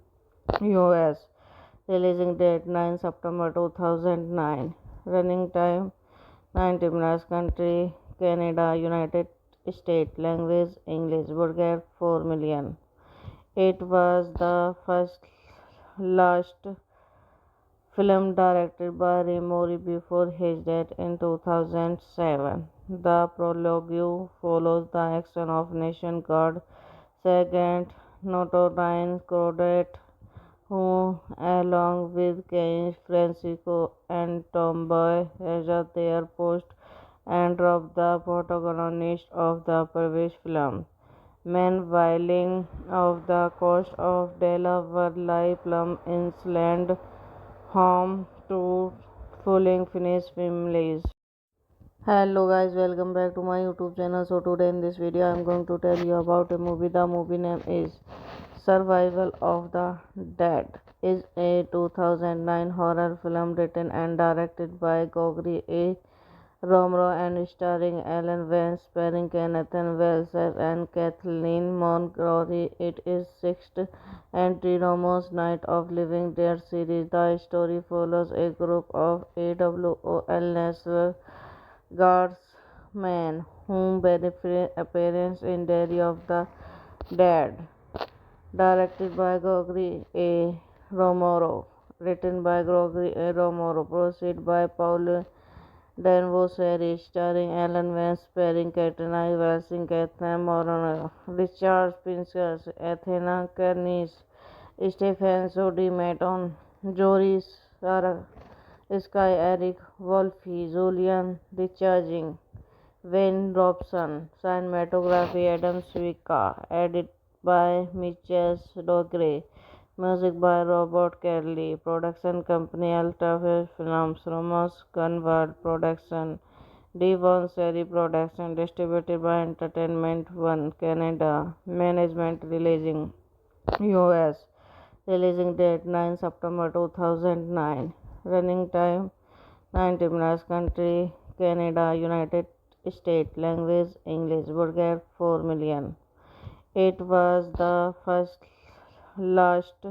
US. Releasing date 9 September 2009. Running time 90 minutes. Country Canada, United States. Language English. Budget 4 million. It was the first last film directed by Ray Mori before his death in 2007. The prologue follows the action of Nation Guard Sergeant Notorine Crawdad, who, along with Kane Francisco and Tomboy, as at their post and drop the protagonist of the previous film. Meanwhile, of the coast of Delaware lie Plum Island, home to fully finished families. Hello guys, welcome back to my YouTube channel. So today in this video I am going to tell you about a movie. The movie name is Survival of the Dead. Is a 2009 horror film written and directed by Gregory A. Romero and starring Alan Vance, starring Nathan Wells and Kathleen Montgomery. It is sixth entry Romero's Night of Living Dead series. The story follows a group of AWOL National Guardsmen who benefit appearance in Diary of the Dead, directed by Gregory A. Romero, written by Gregory A. Romero, produced by Paul Danvaux series, starring Alan Vance, starring Katrina Wilson, Kathleen Moran, Richard Pincus, Athena Kernis, Stephen Sodi Maton, Joris Sarah, Sky Eric Wolfe, Julian Recharging, Wayne Robson, cinematography Adam Swika, edit by Mitchell Dogre, music by Robert Kelly, production company Ultrafilms Films, Romans Gunvard Production, D1 Series Production, distributed by Entertainment One Canada. Management releasing US. Releasing date 9 September 2009. Running time 90 minutes. Country Canada, United States. Language English. Budget 4 million. It was the first last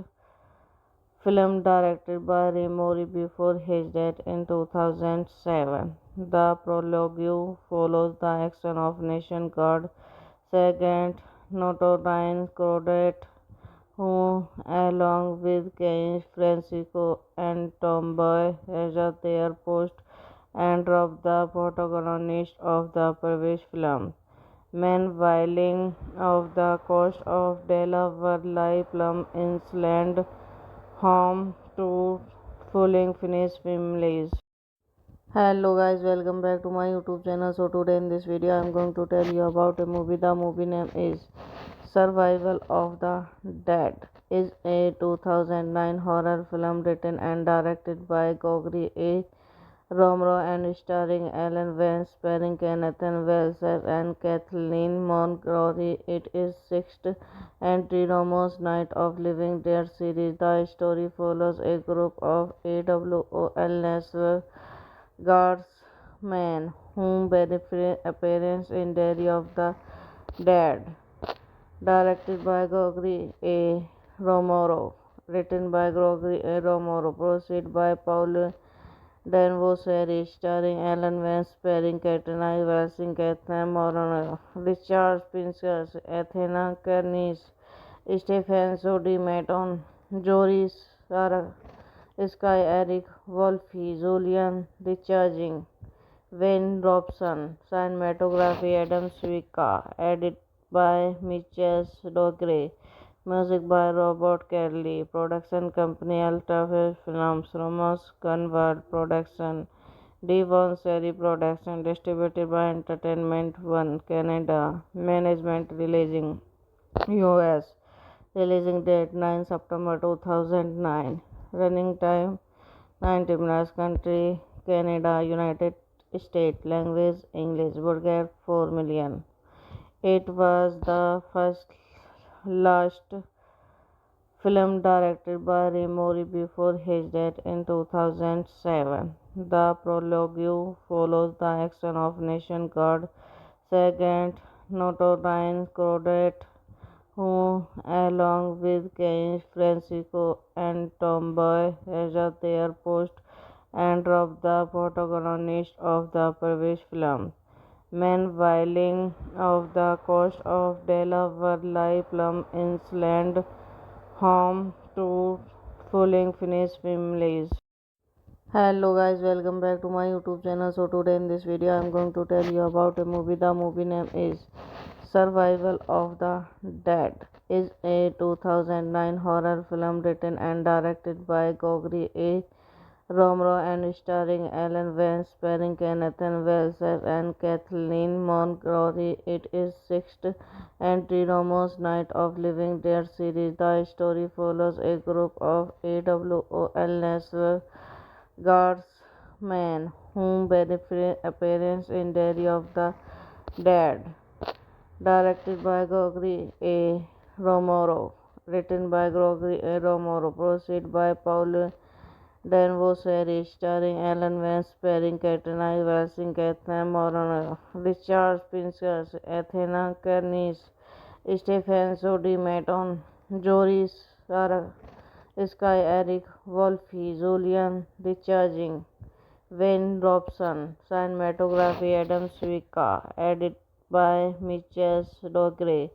film directed by Ray Mori before his death in 2007. The prologue follows the action of Nation Guard Sergeant Notorine Crawdad, who, along with Kane Francisco and Tomboy, as at their post and drop the protagonist of the previous film. Meanwhile, of the coast of Delaware lie Plum Island, home to fully finished families. Hello guys, welcome back to my YouTube channel. So today in this video I am going to tell you about a movie. The movie name is Survival of the Dead. Is a 2009 horror film written and directed by Gregory A. Romero and starring Alan Vance, starring Nathan Wells and Kathleen Montgomery. It is sixth entry Romero's Night of Living Dead series. The story follows a group of AWOL National Guardsmen who benefit appearance in Diary of the Dead, directed by Gregory A. Romero, written by Gregory A. Romero, produced by Paul Danvaux series, starring Alan Vance, starring Katrina Wilson, Kathleen Moran, Richard Pincus, Athena Kernis, Stephen Sodi Maton, Joris Sarah, Sky Eric Wolfe, Julian Recharging, Wayne Robson, cinematography Adam Swika, edit by Mitchell Dogre, music by Robert Kelly, production company Ultrafilms Films, Romans Gunvard Production, D1 Series Production, distributed by Entertainment One Canada. Management releasing US. Releasing date 9 September 2009. Running time 90 minutes. Country Canada, United States. Language English. Budget 4 million. It was the first last film directed by Ray Mori before his death in 2007. The prologue follows the action of Nation Guard Second, Notorine Cordet, who, along with Kane Francisco and Tomboy, has their post and dropped the protagonist of the previous film. Men whiling off the coast of Delaware lie plumb inland, home to fully finished families. Hello guys, welcome back to my YouTube channel. So today in this video I am going to tell you about a movie. The movie name is Survival of the Dead. Is a 2009 horror film written and directed by Gregory A. Romero and starring Alan Vance, starring Kenneth Wells and Kathleen Montgomery. It is sixth entry Romero's Night of Living Dead series. The story follows a group of AWOL National Guardsmen who benefit appearance in Diary of the Dead, directed by Gregory A. Romero, written by Gregory A. Romero, produced by Paul Danvaux series, starring Alan Vance, starring Katrina Wilson, Catherine Moron, Richard Pinsker, Athena Kernis, Stephen Sodi Maton, Joris Sarah, Sky Eric Wolfe, Julian Richarding, Wayne Robson, cinematography Adam Swika, edit by Mitchell Dogre,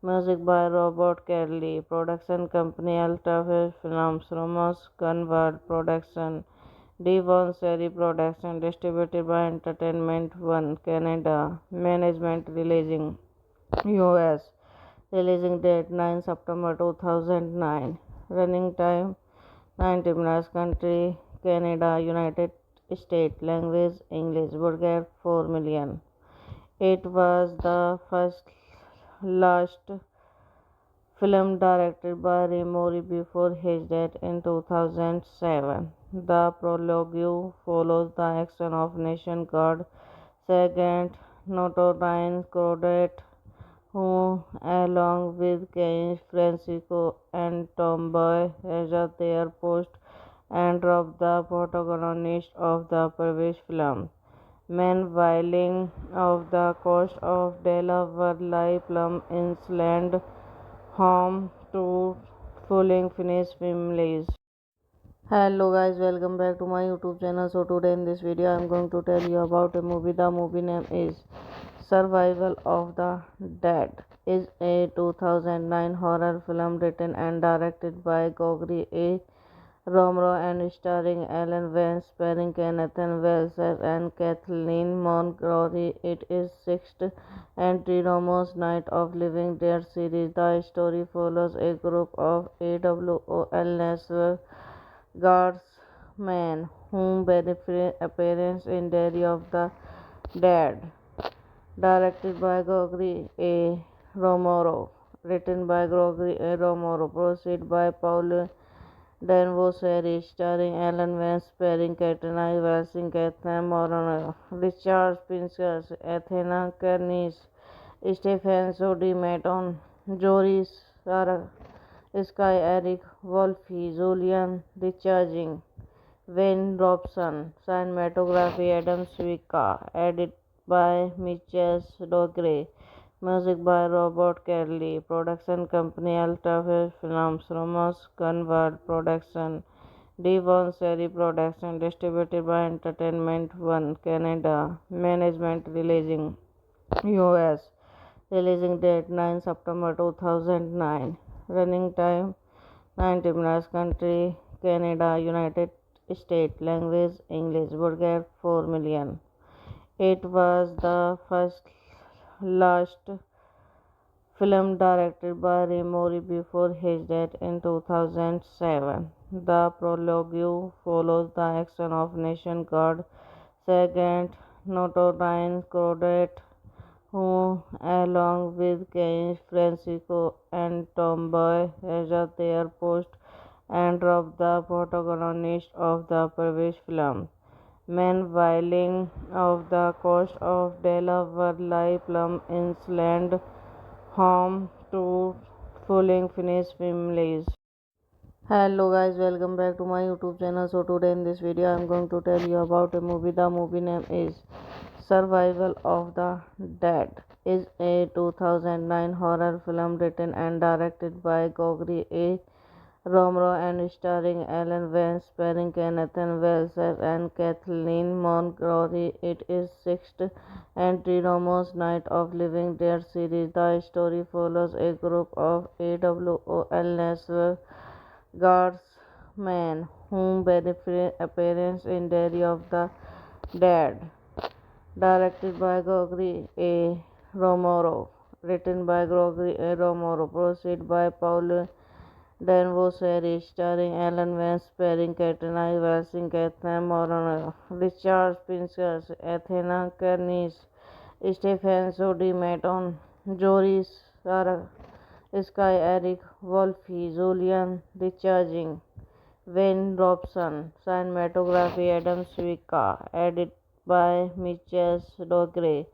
music by Robert Kelly, production company Ultra Films, Ramos Gunvard Production, Devon Seri Production, distributed by Entertainment One Canada, management releasing US, releasing date 9 September 2009, running time 90 minutes, country Canada, United States, language English, broadcast 4 million. It was the first last film directed by Romero before his death in 2007. The prologue follows the action of Nation Guard Sergeant Notorine Cordet, who, along with Kane Francisco and Tomboy, has their post and dropped the protagonist of the previous film. Men whiling off the coast of Delaware lie plumb inland, home to fully finished families. Hello guys, welcome back to my YouTube channel. So today in this video I am going to tell you about a movie. The movie name is Survival of the Dead. Is a 2009 horror film written and directed by Gregory A. Romero and starring Alan Vance, starring Kenneth Wells and Kathleen Montgomery. It is sixth entry Romero's Night of Living Dead series. The story follows a group of AWOL National Guardsmen who benefit appearance in Diary of the Dead, directed by Gregory A. Romero, written by Gregory A. Romero, produced by Paul Danvaux series, starring Alan Vance, starring Katrina Wilson, Catherine Moron, Richard Pinsker, Athena Kernis, Stephen Sodi Maton, Joris Sarah, Sky Eric Wolfe, Julian Richarding, Wayne Robson, cinematography Adam Swika, edit by Mitchell Dogre, music by Robert Kelly, production company Ultra Films, Ramos Gunvard Production, Devon Seri Production, distributed by Entertainment One Canada, management releasing US, releasing date 9 September 2009, running time 90 minutes, country Canada, United States, language English, broadcast 4 million. It was the first last film directed by Romero before his death in 2007. The prologue follows the action of Nation Guard Sergeant Notorine Cordet, who, along with Kane Francisco and Tomboy, has their post and dropped the protagonist of the previous film. Men whiling off the coast of Delaware lie plumb inland, home to fully finished families. Hello guys, welcome back to my YouTube channel. So today in this video I am going to tell you about a movie. The movie name is Survival of the Dead is a 2009 horror film written and directed by Gregory A. Romero and starring Alan Vance, starring Nathan Wells and Kathleen Montgomery. It is sixth entry Romero's Night of Living Dead series. The story follows a group of AWOL National Guardsmen who benefit appearance in Diary of the Dead. Directed by Gregory A. Romero, written by Gregory A. Romero, produced by Paul Danvoseri, starring Alan Vance, starring Katrina Wilson, Catherine Moron, Richard Pincus, Athena Kernis, Stephen Sodi Maton, Joris Sarah, Sky Eric Wolfe, Julian Richarding, Wayne Robson, cinematography Adam Swika, edit by Mitchell Dogre,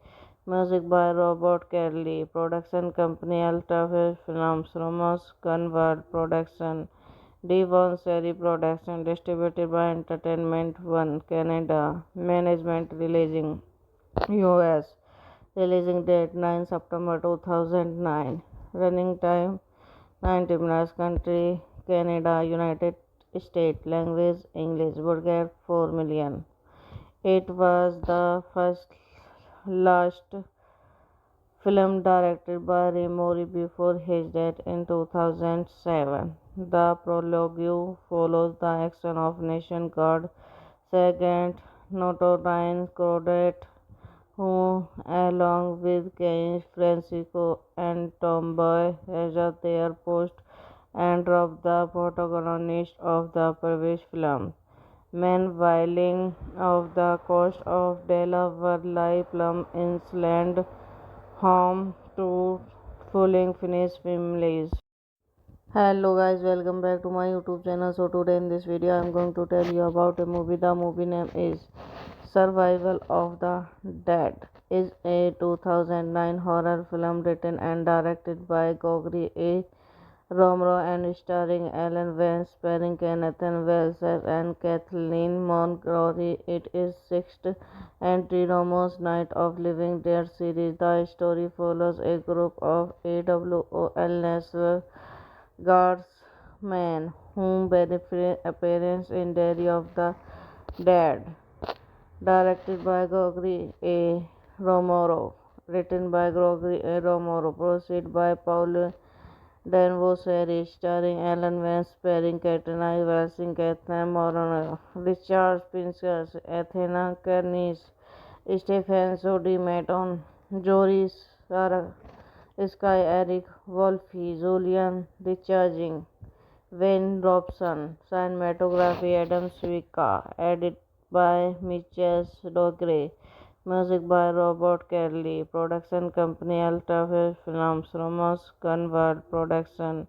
music by Robert Kelly, production company Ultrafilm Films, Ramos Convert Production, Devon Seri Production, distributed by Entertainment One Canada, management releasing US, releasing date 9 September 2009, running time 90 minutes, country Canada, United States, language English, budget 4 million. It was the first last film directed by Romero before his death in 2007. The prologue follows the action of Nation Guard Sergeant Notorious Cordate, who, along with Kane Francisco and Tomboy, as at their post and drop the protagonist of the previous film. Men of the coast of Delaware lie plumb inland, home to fully finished families. Hello guys, welcome back to my YouTube channel. So today in this video I am going to tell you about a movie. The movie name is Survival of the Dead is a 2009 horror film written and directed by Gregory A. Romero and starring Alan Vance, starring Nathan Wells and Kathleen Montgomery. It is sixth entry Romero's Night of Living Dead series. The story follows a group of AWOL National Guardsmen who benefit appearance in Diary of the Dead. Directed by Gregory A. Romero, written by Gregory A. Romero, produced by Paul Danvoseri, starring Alan Vance, starring Katrina Wilson, Catherine Moron, Richard Pincus, Athena Kernis, Stephen Sodi Maton, Joris Sarah, Sky Eric Wolfe, Julian Richarding, Wayne Robson, cinematography Adam Swika, edit by Mitchell Dogre, music by Robert Kelly, production company Ultrafilm Films, Ramos Convert Production,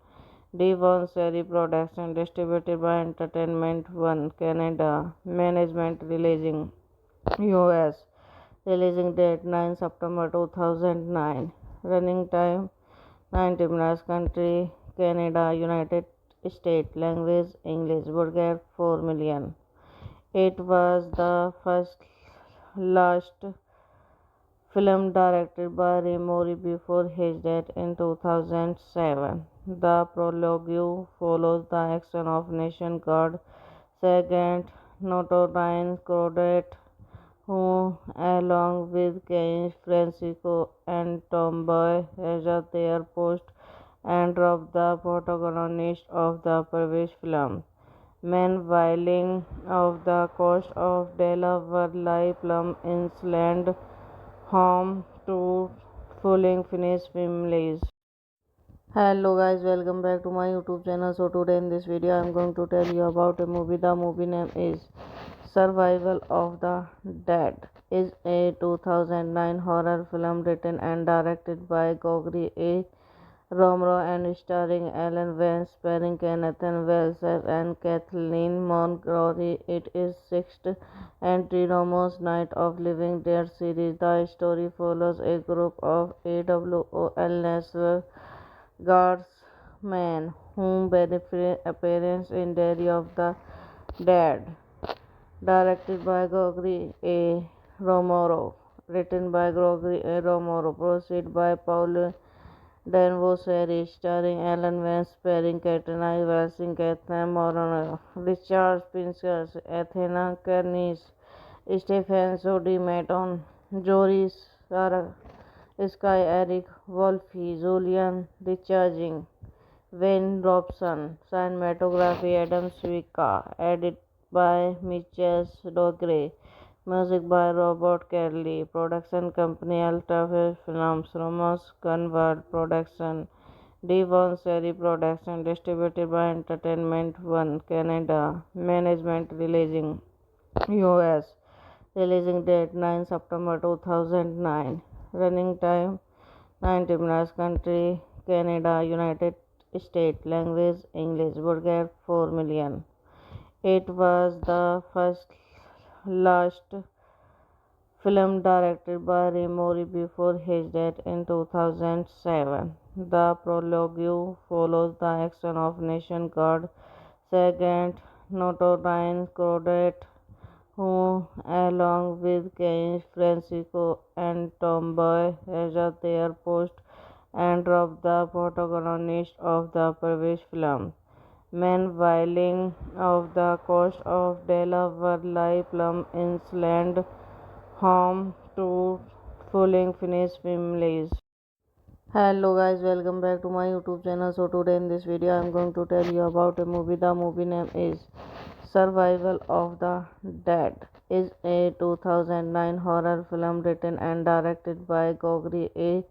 Devon Seri Production, distributed by Entertainment One Canada, management releasing US, releasing date 9 September 2009, running time 90 minutes, country Canada, United States, language English, budget 4 million. It was the first last film directed by Romero before his death in 2007. The prologue follows the action of Nation Guard Sergeant Notorious Cordate, who, along with Kane Francisco and Tomboy, as at their post and drop the protagonist of the previous film. Men of the coast of Delaware lie plumb inland, home to fully finished families. Hello guys, welcome back to my YouTube channel. So today in this video I am going to tell you about a movie. The movie name is Survival of the Dead is a 2009 horror film written and directed by Gregory A. Romero and starring Alan Vance, starring Nathan Wells and Kathleen Montgomery. It is sixth entry Romero's Night of Living Dead series. The story follows a group of AWOL National Guardsmen who benefit appearance in Diary of the Dead. Directed by Gregory A. Romero, written by Gregory A. Romero, produced by Paul Danvaux series, starring Alan Vance, starring Katrina Valsing, Kathleen Moran, Richard Pincus, Athena Kernis, Stephen Sodi Maton, Joris Sarah, Sky Eric Wolfe, Julian Recharging, Wayne Robson, cinematography Adam Swika, edit by Mitchell Dogre, music by Robert Kelly, production company Ultra Films, Romans Convert Production, Devon Seri Production, distributed by Entertainment One Canada, management releasing US, releasing date 9 September 2009, running time 90 minutes, country Canada, United States, language English, budget 4 million. It was the first last film directed by Ray before his death in 2007. The prologue follows the action of Nation Guard Sergeant Notorine Crawdad, who, along with Kane Francisco and Tomboy, has at their post and dropped the protagonist of the previous film. Meanwhile, off the coast of Delaware lie Plum Island, home to fully Finnish families. Hello guys, welcome back to my YouTube channel. So today in this video I am going to tell you about a movie. The movie name is Survival of the Dead. Is a 2009 horror film written and directed by Gregory A.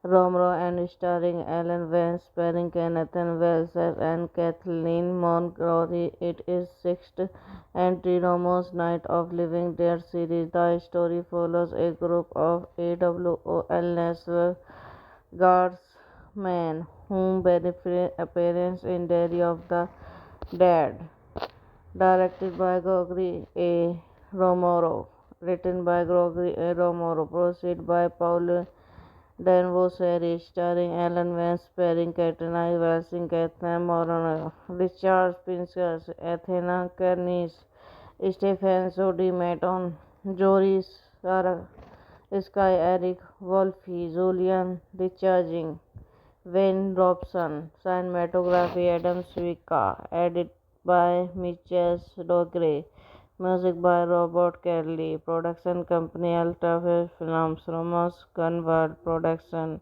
Romero and starring Alan Vance, starring Kenneth Wells and Kathleen Montgomery. It is sixth entry Romero's Night of Living Dead series. The story follows a group of AWOL National Guardsmen who benefit appearance in Diary of the Dead, directed by Gregory A. Romero, written by Gregory A. Romero, produced by Paul Danvaux series, starring Alan Vance, starring Katrina Valsing, Kathleen Moran, Richard Pincus, Athena Kernis, Stephen Sodi Maton, Joris Sarah, Sky Eric Wolfe, Julian Recharging, Wayne Robson, cinematography Adam Swika, edit by Mitchell Dogre, music by Robert Kelly, production company Ultra Films, Romans Convert Production,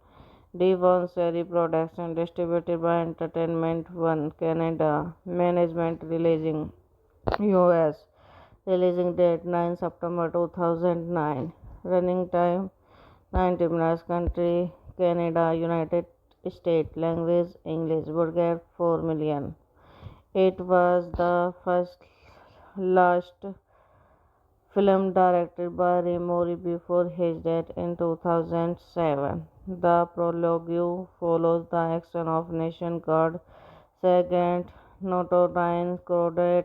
Devon Seri Production, distributed by Entertainment One Canada, management releasing US, releasing date 9 September 2009, running time 90 minutes, country Canada, United States, language English, budget 4 million. It was the first last film directed by Ray before his death in 2007. The prologue follows the action of Nation Guard Sergeant Notorine Crawdad,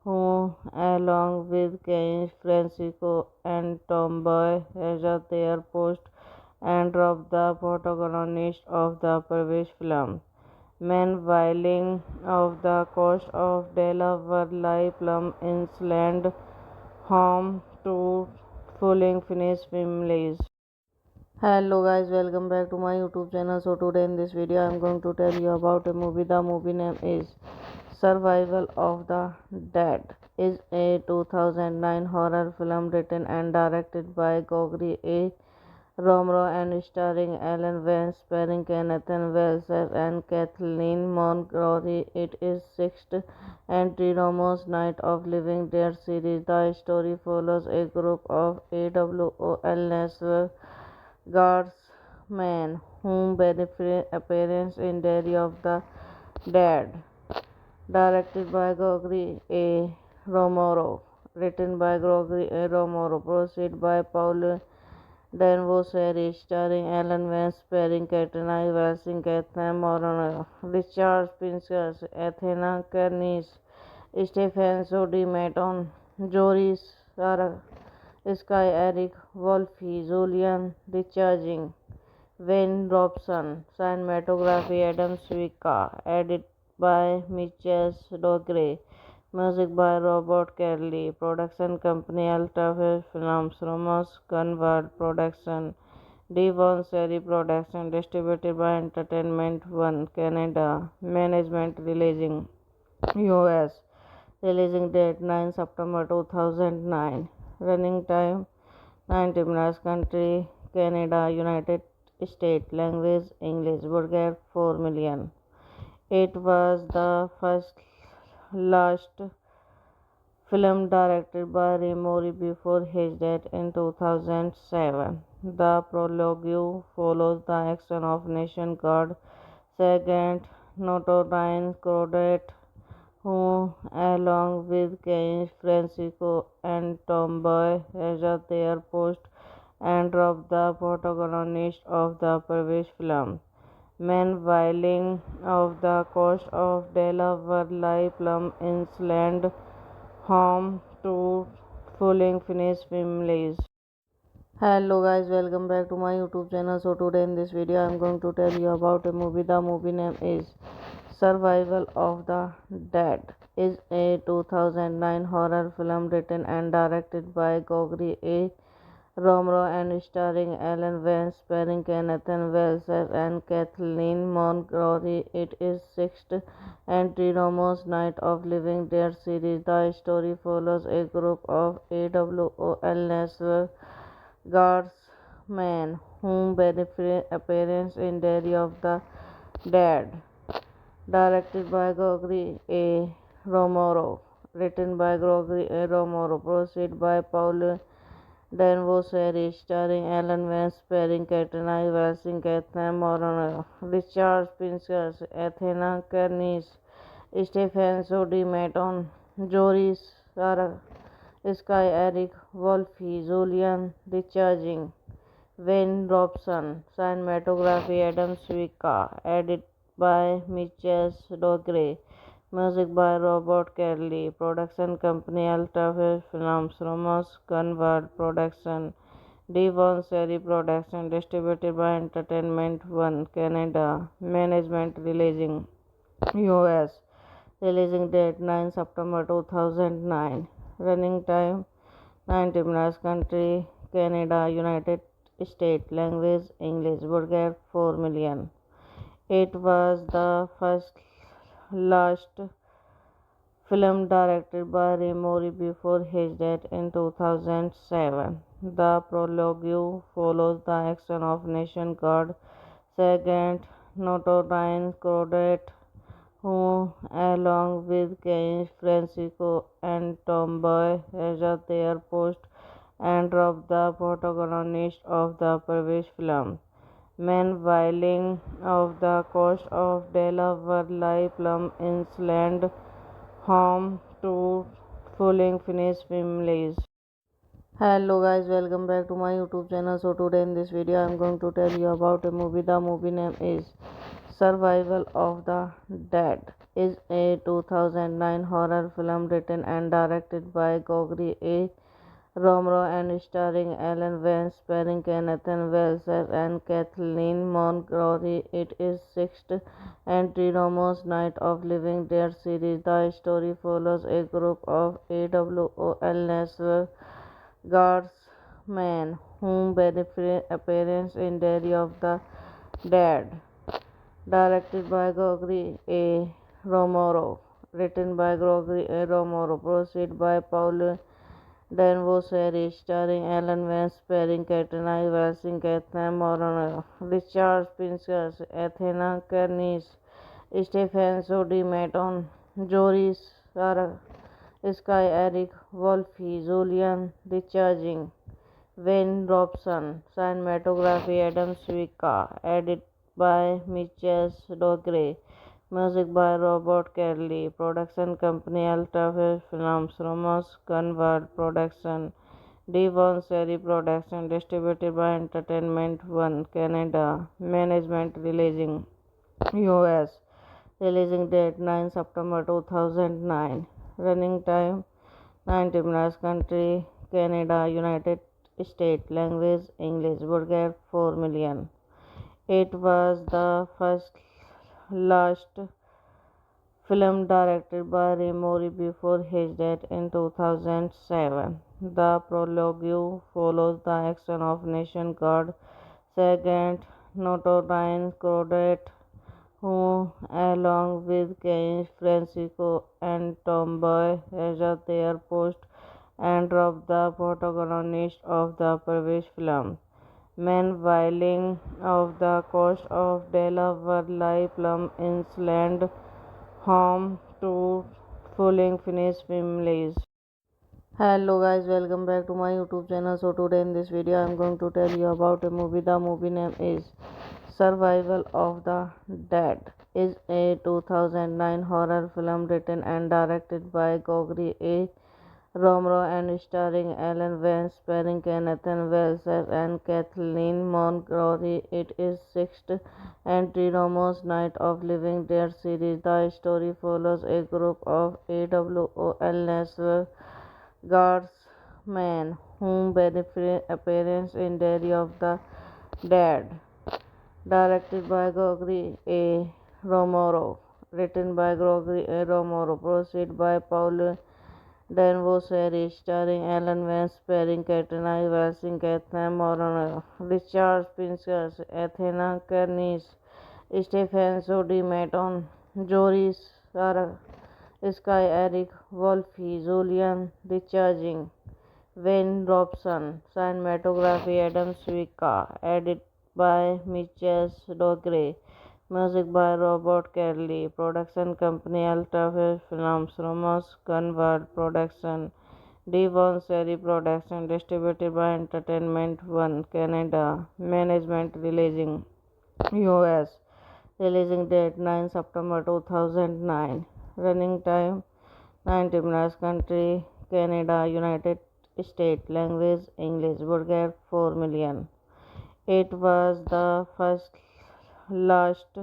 who, along with Kane Francisco and Tomboy, has at their post and dropped the protagonist of the previous film. Meanwhile, off the coast of Delaware lie Plum Island, home to fully Finnish families. Hello guys, welcome back to my YouTube channel. So today in this video I am going to tell you about a movie. The movie name is Survival of the Dead. Is a 2009 horror film written and directed by Gregory A. Romero and starring Alan Vance, starring Kenneth Wells and Kathleen Montgomery. It is sixth entry Romero's Night of Living Dead series. The story follows a group of AWOL National Guardsmen who benefit appearance in Diary of the Dead, directed by Gregory A. Romero, written by Gregory A. Romero, produced by Paul Danvaux series, starring Alan Vance, starring Katrina Valsing, Kathleen Moran, Richard Pincus, Athena Kernis, Stephen Sodi Maton, Joris Sarah, Sky Eric Wolfe, Julian Recharging, Wayne Robson, cinematography Adam Swika, edit by Mitchell Dogre, Music by Robert Kelly. Production company Alta Films. Romans Gunward Production. Devon Seri Production. Distributed by Entertainment One Canada. Management releasing US. Releasing date 9 September 2009. Running time 90 minutes. Country Canada, United States. Language English. Budget 4 million. It was the first last film directed by Ray Mori before his death in 2007. The prologue follows the action of Nation Guard Sergeant Notorine Crawdad, who, along with Kane Francisco and Tomboy, as at their post and drop the protagonist of the previous film. Meanwhile, off the coast of Delaware lie Plum Island, home to fully finished families. Hello guys, welcome back to my YouTube channel. So today in this video I am going to tell you about a movie. The movie name is Survival of the Dead. Is a 2009 horror film written and directed by Gregory A. Romero and starring Alan Vance, starring Kenneth Wells and Kathleen Montgomery. It is sixth entry Romero's Night of Living Dead series. The story follows a group of AWOL National Guardsmen who benefit appearance in Day of the Dead. Directed by Gregory A. Romero. Written by Gregory A. Romero. Proceed by Paul Danvaux series starring Alan Vance, starring Katrina Wilson, Catherine Moron, Richard Pincus, Athena Kernis, Stephen Sodi Maton, Joris Sarah, Sky Eric Wolfe, Julian Recharging, Wayne Robson, cinematography Adam Swika, edit by Mitchell Dogre. Music by Robert Kelly. Production company Alta Films. Romans Gunward Production. Devon Seri Production. Distributed by Entertainment One Canada. Management releasing US. Releasing date 9 September 2009. Running time 90 minutes. Country Canada, United States. Language English. Budget 4 million. It was the first last film directed by Ray Mori before his death in 2007. The prologue follows the action of Nation Guard Sergeant Notorine Crawdad, who, along with Kane Francisco and Tomboy, as at their post and drop the protagonist of the previous film. Meanwhile, off the coast of Delaware lie Plum Island, home to fully finished families. Hello guys, welcome back to my YouTube channel. So today in this video I am going to tell you about a movie. The movie name is Survival of the Dead. Is a 2009 horror film written and directed by Gregory A. Romero and starring Alan Vance, starring Kenneth Wells and Kathleen Montgomery. It is sixth entry Romero's Night of Living Dead series. The story follows a group of AWOL National Guardsmen who benefit appearance in Day of the Dead. Directed by Gregory A. Romero. Written by Gregory A. Romero. Proceed by Paul Danvaux series starring Alan Vance, starring Katrina Wilson, Catherine Moron, Richard Pincus, Athena Kernis, Stephen Sodi Maton, Joris Sarah, Sky Eric Wolfe, Julian Recharging, Wayne Robson, cinematography Adam Swika, edit by Mitchell Dogre. Music by Robert Kelly. Production company Alta Films. Romans Gunward Production. Devon Seri Production. Distributed by Entertainment One Canada. Management releasing US. Releasing date 9 September 2009. Running time 90 minutes. Country Canada, United States. Language English. Budget 4 million. It was the first last film directed by Mori before his death in 2007. The prologue follows the action of Nation Guard Sergeant Notorine Crodet, who, along with Kane, Francisco, and Tomboy, at their post and robbed the protagonist of the previous film. Meanwhile, of the coast of Delaware lie Plum Island, home to fully Finnish families. Hello guys, welcome back to my YouTube channel. So today in this video I am going to tell you about a movie. The movie name is Survival of the Dead. Is a 2009 horror film written and directed by Gregory A. Romero and starring Alan Vance, starring Kenneth Wells and Kathleen Montgomery. It is sixth entry Romero's Night of Living Dead series. The story follows a group of AWOL National Guardsmen who benefit appearance in Diary of the Dead, directed by Gregory A. Romero, written by Gregory A. Romero, produced by Paul Danvaux series, starring Alan Vance, starring Katrina Wilson, Catherine Moron, Richard Pinkers, Athena Kernis, Stephen Sodi Maton, Joris Sarah, Sky Eric Wolfe, Julian Recharging, Wayne Robson, cinematography Adam Swika, edit by Mitchell Dogre, music by Robert Kelly, production company Ultrafest Films, Ramos Gunvard Production, Devon Seri Production, distributed by Entertainment One Canada, management releasing US, releasing date 9 September 2009, running time 90 minutes, country Canada, United States, language English, budget 4 million. It was the first last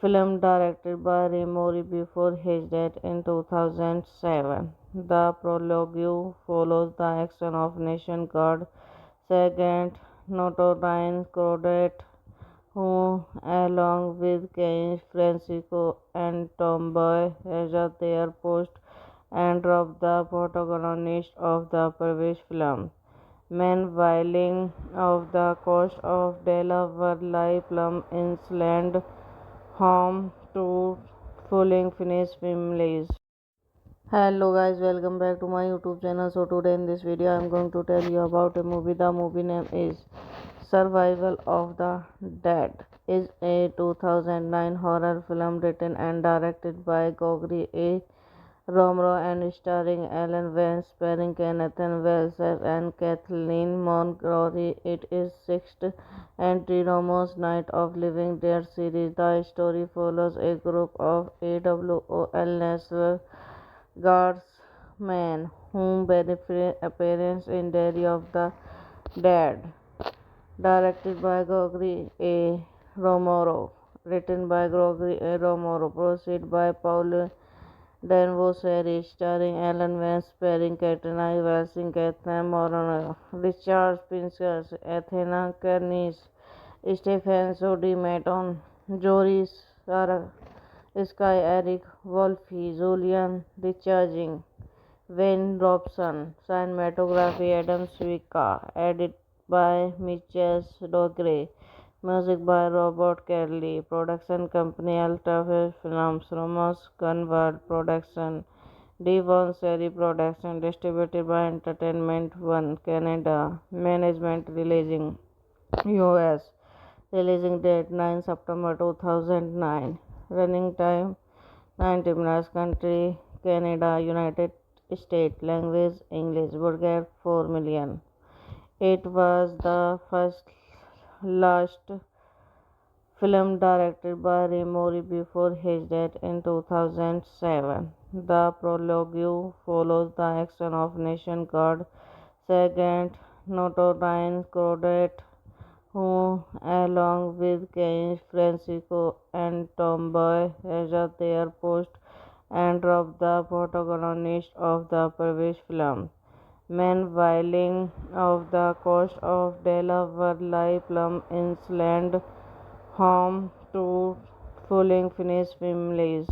film directed by Mori before his death in 2007. The prologue follows the action of Nation Guard Sergeant Notorine Crodet, who, along with Kane, Francisco, and Tomboy, at their post and robbed the protagonist of the previous film. Meanwhile, of the coast of Delaware lie Plum Island, home to fully Finnish families. Hello guys, welcome back to my YouTube channel. So today in this video I am going to tell you about a movie. The movie name is Survival of the Dead. Is a 2009 horror film written and directed by Gregory A. Romero and starring Alan Vance, starring Kenneth Wells and Kathleen Montgomery. It is sixth entry Romero's Night of Living Dead series. The story follows a group of AWOL National Guardsmen who benefit appearance in Diary of the Dead, directed by Gregory A. Romero, written by Gregory A. Romero, produced by Paul Danvaux series, starring Alan Vance, starring Katrina Wilson, Catherine Moron, Richard Pinkers, Athena Kernis, Stephen Sodi Maton, Joris Sarah, Sky Eric Wolfe, Julian Recharging, Wayne Robson, cinematography Adam Swika, edit by Mitchell Dogre, music by Robert Kelly, production company Ultrafest Films, Ramos Gunvard Production, Devon Seri Production, distributed by Entertainment One Canada, management releasing US, releasing date 9 September 2009, running time 90 minutes, country Canada, United States, language English, budget 4 million. It was the first last film directed by Mori before his death in 2007. The prologue follows the action of Nation Guard Sergeant Notorine Crodet, who, along with Kane, Francisco, and Tomboy, at their post and robbed the protagonist of the previous film. Meanwhile, of the coast of Delaware lie Plum Island, home to fully Finnish families.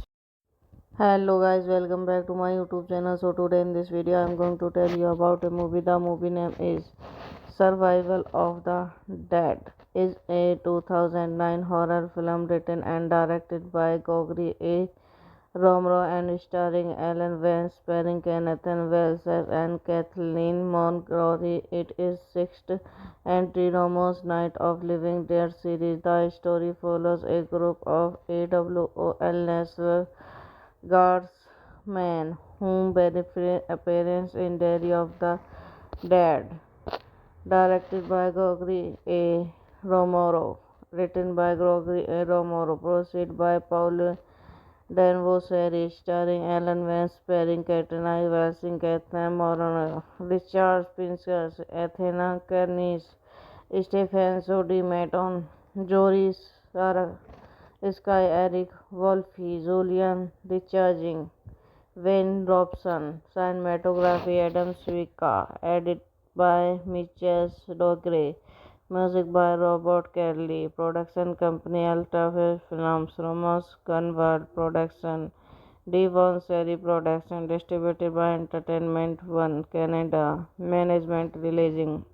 Hello guys, welcome back to my YouTube channel. So today in this video I am going to tell you about a movie. The movie name is Survival of the Dead. Is a 2009 horror film written and directed by Gregory A. Romero and starring Alan Vance, starring Kenneth Wells and Kathleen Montgomery. It is sixth entry Romero's Night of Living Dead series. The story follows a group of AWOL National Guardsmen who appearance in Diary of the Dead, directed by Gregory A. Romero, written by Gregory A. Romero, produced by Paul Danvaux series, starring Alan Vance, starring Katrina Wilson, Catherine Moron, Richard Pinskers, Athena Kernis, Stephen Sodi Maton, Joris Sarah, Sky Eric Wolfe, Julian Recharging, Wayne Robson, cinematography Adam Swika, edit by Mitchell Dogre, music by Robert Kelly, production company Ultra Films, Ramos Convert Production, Devon Seri Production, distributed by Entertainment One Canada, management releasing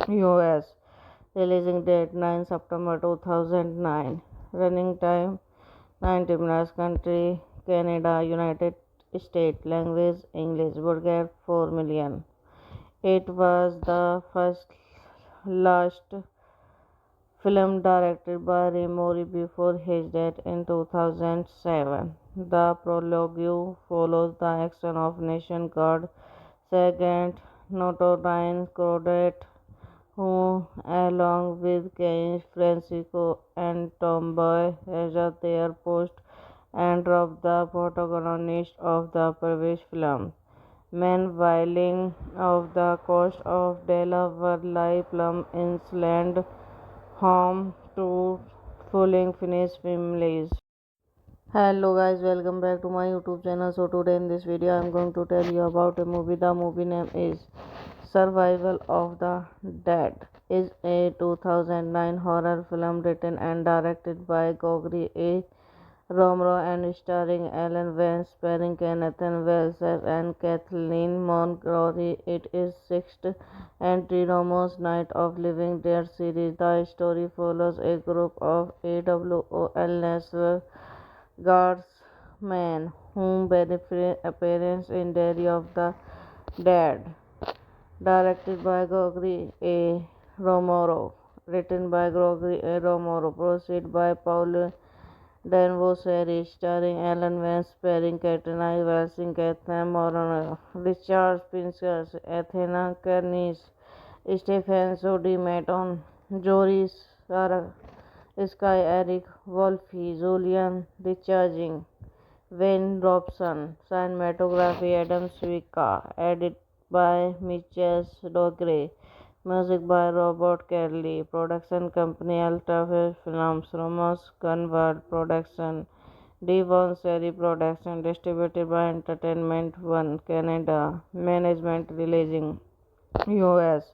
US, releasing date 9 September 2009, running time 90 minutes, country Canada, United States, language English, budget 4 million. It was the first last film directed by Romero before his death in 2007. The prologue follows the action of Nation Guard Sergeant Notorine Crawdad, who, along with Kane Francisco and Tomboy, as their post and drop the protagonist of the previous film. Meanwhile, off the coast of Delaware, Plum Island, home to fully finished families. Hello guys, welcome back to my YouTube channel. So today in this video I am going to tell you about a movie. The movie name is Survival of the Dead. Is a 2009 horror film written and directed by Gregory A. Romero and starring Alan Vance, starring Kenneth Wells and Kathleen Montgomery. It is sixth entry Romero's Night of Living Dead series. The story follows a group of AWOL National Guardsmen who appearance in Diary of the Dead, directed by Gregory A. Romero, written by Gregory A. Romero, produced by Paul Danvaux series, starring Alan Vance, starring Katrina Wilson, Catherine Moron, Richard Pinskers, Athena Kernis, Stephen Sodi Maton, Joris Sarah, Sky Eric Wolfe, Julian Recharging, Wayne Robson, cinematography Adam Swika, edit by Mitchell Dogre, music by Robert Kelly, production company Ultra Films, Ramos Convert Production, Devon Seri Production, distributed by Entertainment One Canada, management releasing US,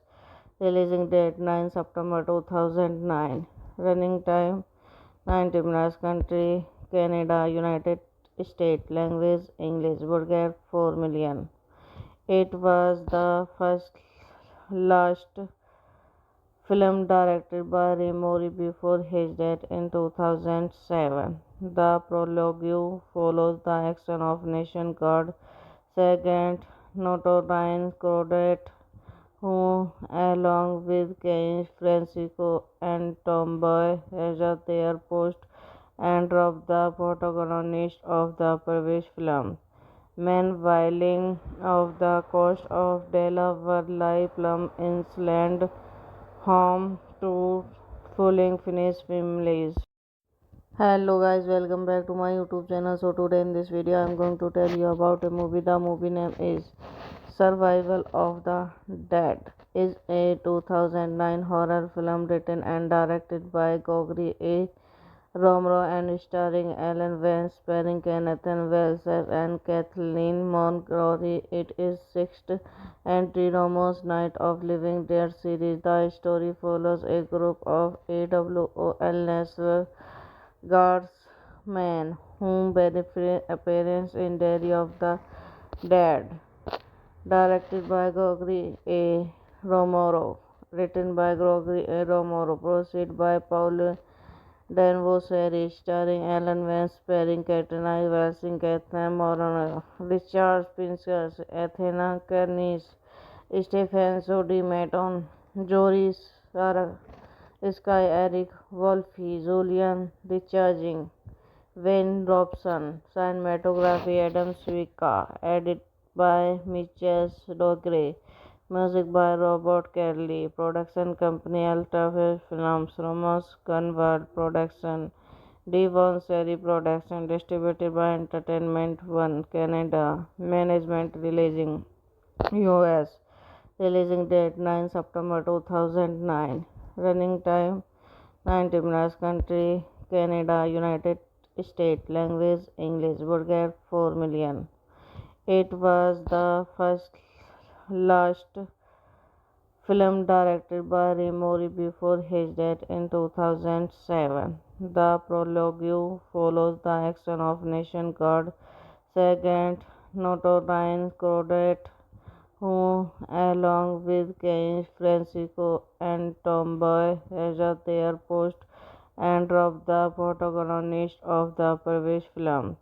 releasing date 9 September 2009, running time 90 minutes, country Canada, United States, language English, budget 4 million. It was the first last film directed by Romero before his death in 2007. The prologue follows the action of Nation Guard Sergeant Notorine Crawdad, who, along with Kane Francisco and Tomboy, as their post and drop the protagonist of the previous film. Meanwhile, off the coast of Delaware, Plum Island, home to fully finished families. Hello guys, welcome back to my YouTube channel. So today in this video I am going to tell you about a movie. The movie name is Survival of the Dead. Is a 2009 horror film written and directed by Gregory A. Romero and starring Alan Vance, starring Kenneth Wells and Kathleen Montgomery. It is sixth entry Romero's Night of Living Dead series. The story follows a group of AWOL National Guardsmen whom appearance in Diary of the Dead, directed by Gregory A. Romero, written by Gregory A. Romero, produced by Paul Danvaux series, starring Alan Vance, starring Katrina Wilson, Catherine Moron, Richard Pincus, Athena Kernis, Stephen Sodi Maton, Joris Sarah, Sky Eric Wolfe, Julian Recharging, Wayne Robson, cinematography Adam Swika, edit by Mitchell Dogre, music by Robert Kelly, production company Altafish Films, Romans Convert Production, Devon Seri Production, distributed by Entertainment One Canada, management releasing US, releasing date 9 September 2009, running time 90 minutes, country Canada, United States, language English, budget 4 million. It was the first last film directed by Ray before his death in 2007. The prologue follows the action of Nation Guard Sergeant Notorious Claudette, who, along with Kane Francisco and Tomboy, as at their post and drop the protagonist of the previous film.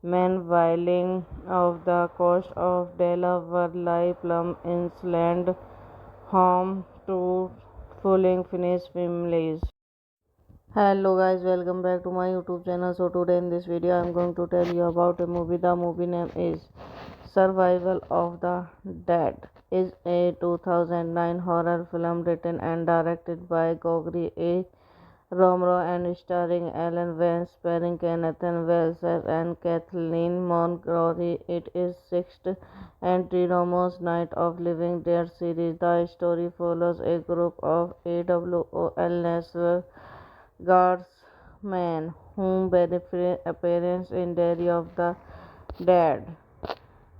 Meanwhile, off the coast of Delaware lie Plum Island, home to fully Finnish families. Hello guys, welcome back to my YouTube channel. So today in this video I am going to tell you about a movie. The movie name is Survival of the Dead. Is a 2009 horror film written and directed by Gregory A. Romero and starring Alan Vance, starring Kenneth Wells and Kathleen Montgomery. It is sixth entry Romero's Night of Living Dead series. The story follows a group of AWOL National Guardsmen whom appearance in Diary of the Dead,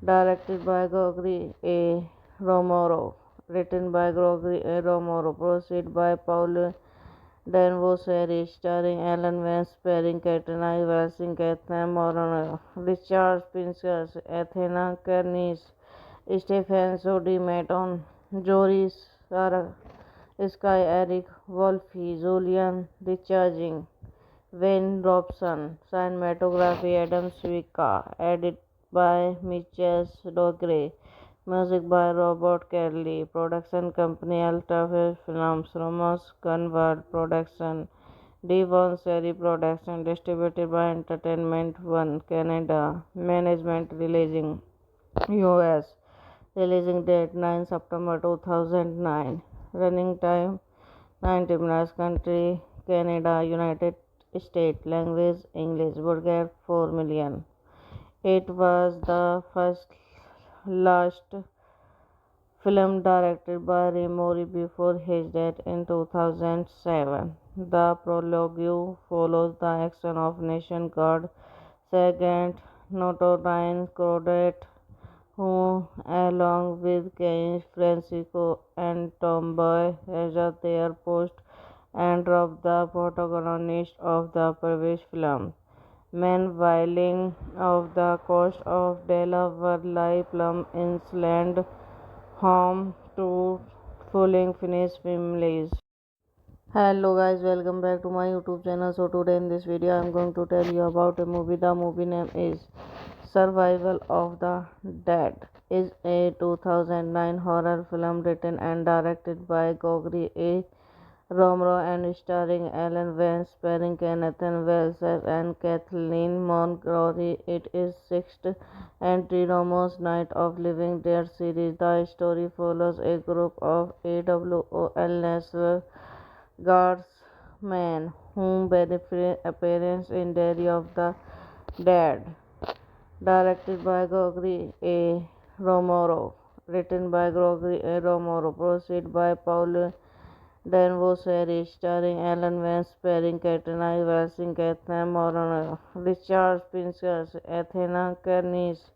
directed by Gregory A. Romero, written by Gregory A. Romero, produced by Paul Danvaux series, starring Alan Vance, starring Katrina Wilson, Catherine Moron, Richard Pincus, Athena Kernis, Stephen Sodi Maton, Joris Sarah, Sky Eric Wolfe, Julian Recharging, Wayne Robson, cinematography Adam Swika, edit by Mitchell Dogre, music by Robert Kelly, production company Altafish Films, Romans Convert Production, Devon Seri Production, distributed by Entertainment One Canada, management releasing US, releasing date 9 September 2009, running time 90 minutes, country Canada, United States, language English, budget 4 million. It was the first last film directed by Ray before his death in 2007. The prologue follows the action of Nation Guard Sergeant Notorious Claudette, who, along with Kane Francisco and Tomboy, as at their post and drop the protagonist of the previous film. Meanwhile, off the coast of Delaware lie Plum Island, home to fully Finnish families. Hello guys, welcome back to my YouTube channel. So today in this video I am going to tell you about a movie. The movie name is Survival of the Dead. Is a 2009 horror film written and directed by Gregory A. Romero and starring Alan Vance, starring Kenneth Wells and Kathleen Montgomery. It is sixth entry Romero's Night of Living Dead series. The story follows a group of AWOL National Guardsmen whom appearance in Diary of the Dead, directed by Gregory A. Romero, written by Gregory A. Romero, produced by Paul Danvaux series, starring Alan Vance, starring Katrina Wilson, Catherine Moron, Richard Pincus, Athena Kernis,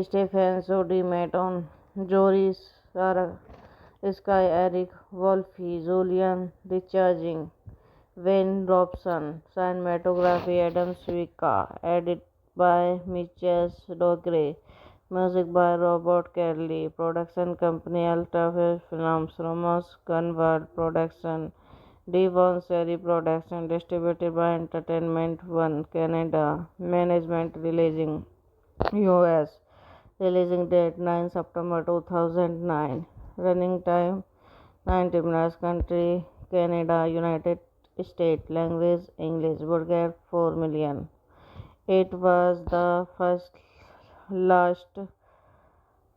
Stephen Sodi Maton, Joris Sarah, Sky Eric Wolfe, Julian Recharging, Wayne Robson, cinematography Adam Swika, edit by Mitchell Dogre, music by Robert Kelly, production company Ultrafish Films, Romans Gunvard Production, Devon Seri Production, distributed by Entertainment One Canada, management releasing US, releasing date 9 September 2009, running time 90 minutes, country Canada, United States, language English, budget 4 million. It was the first last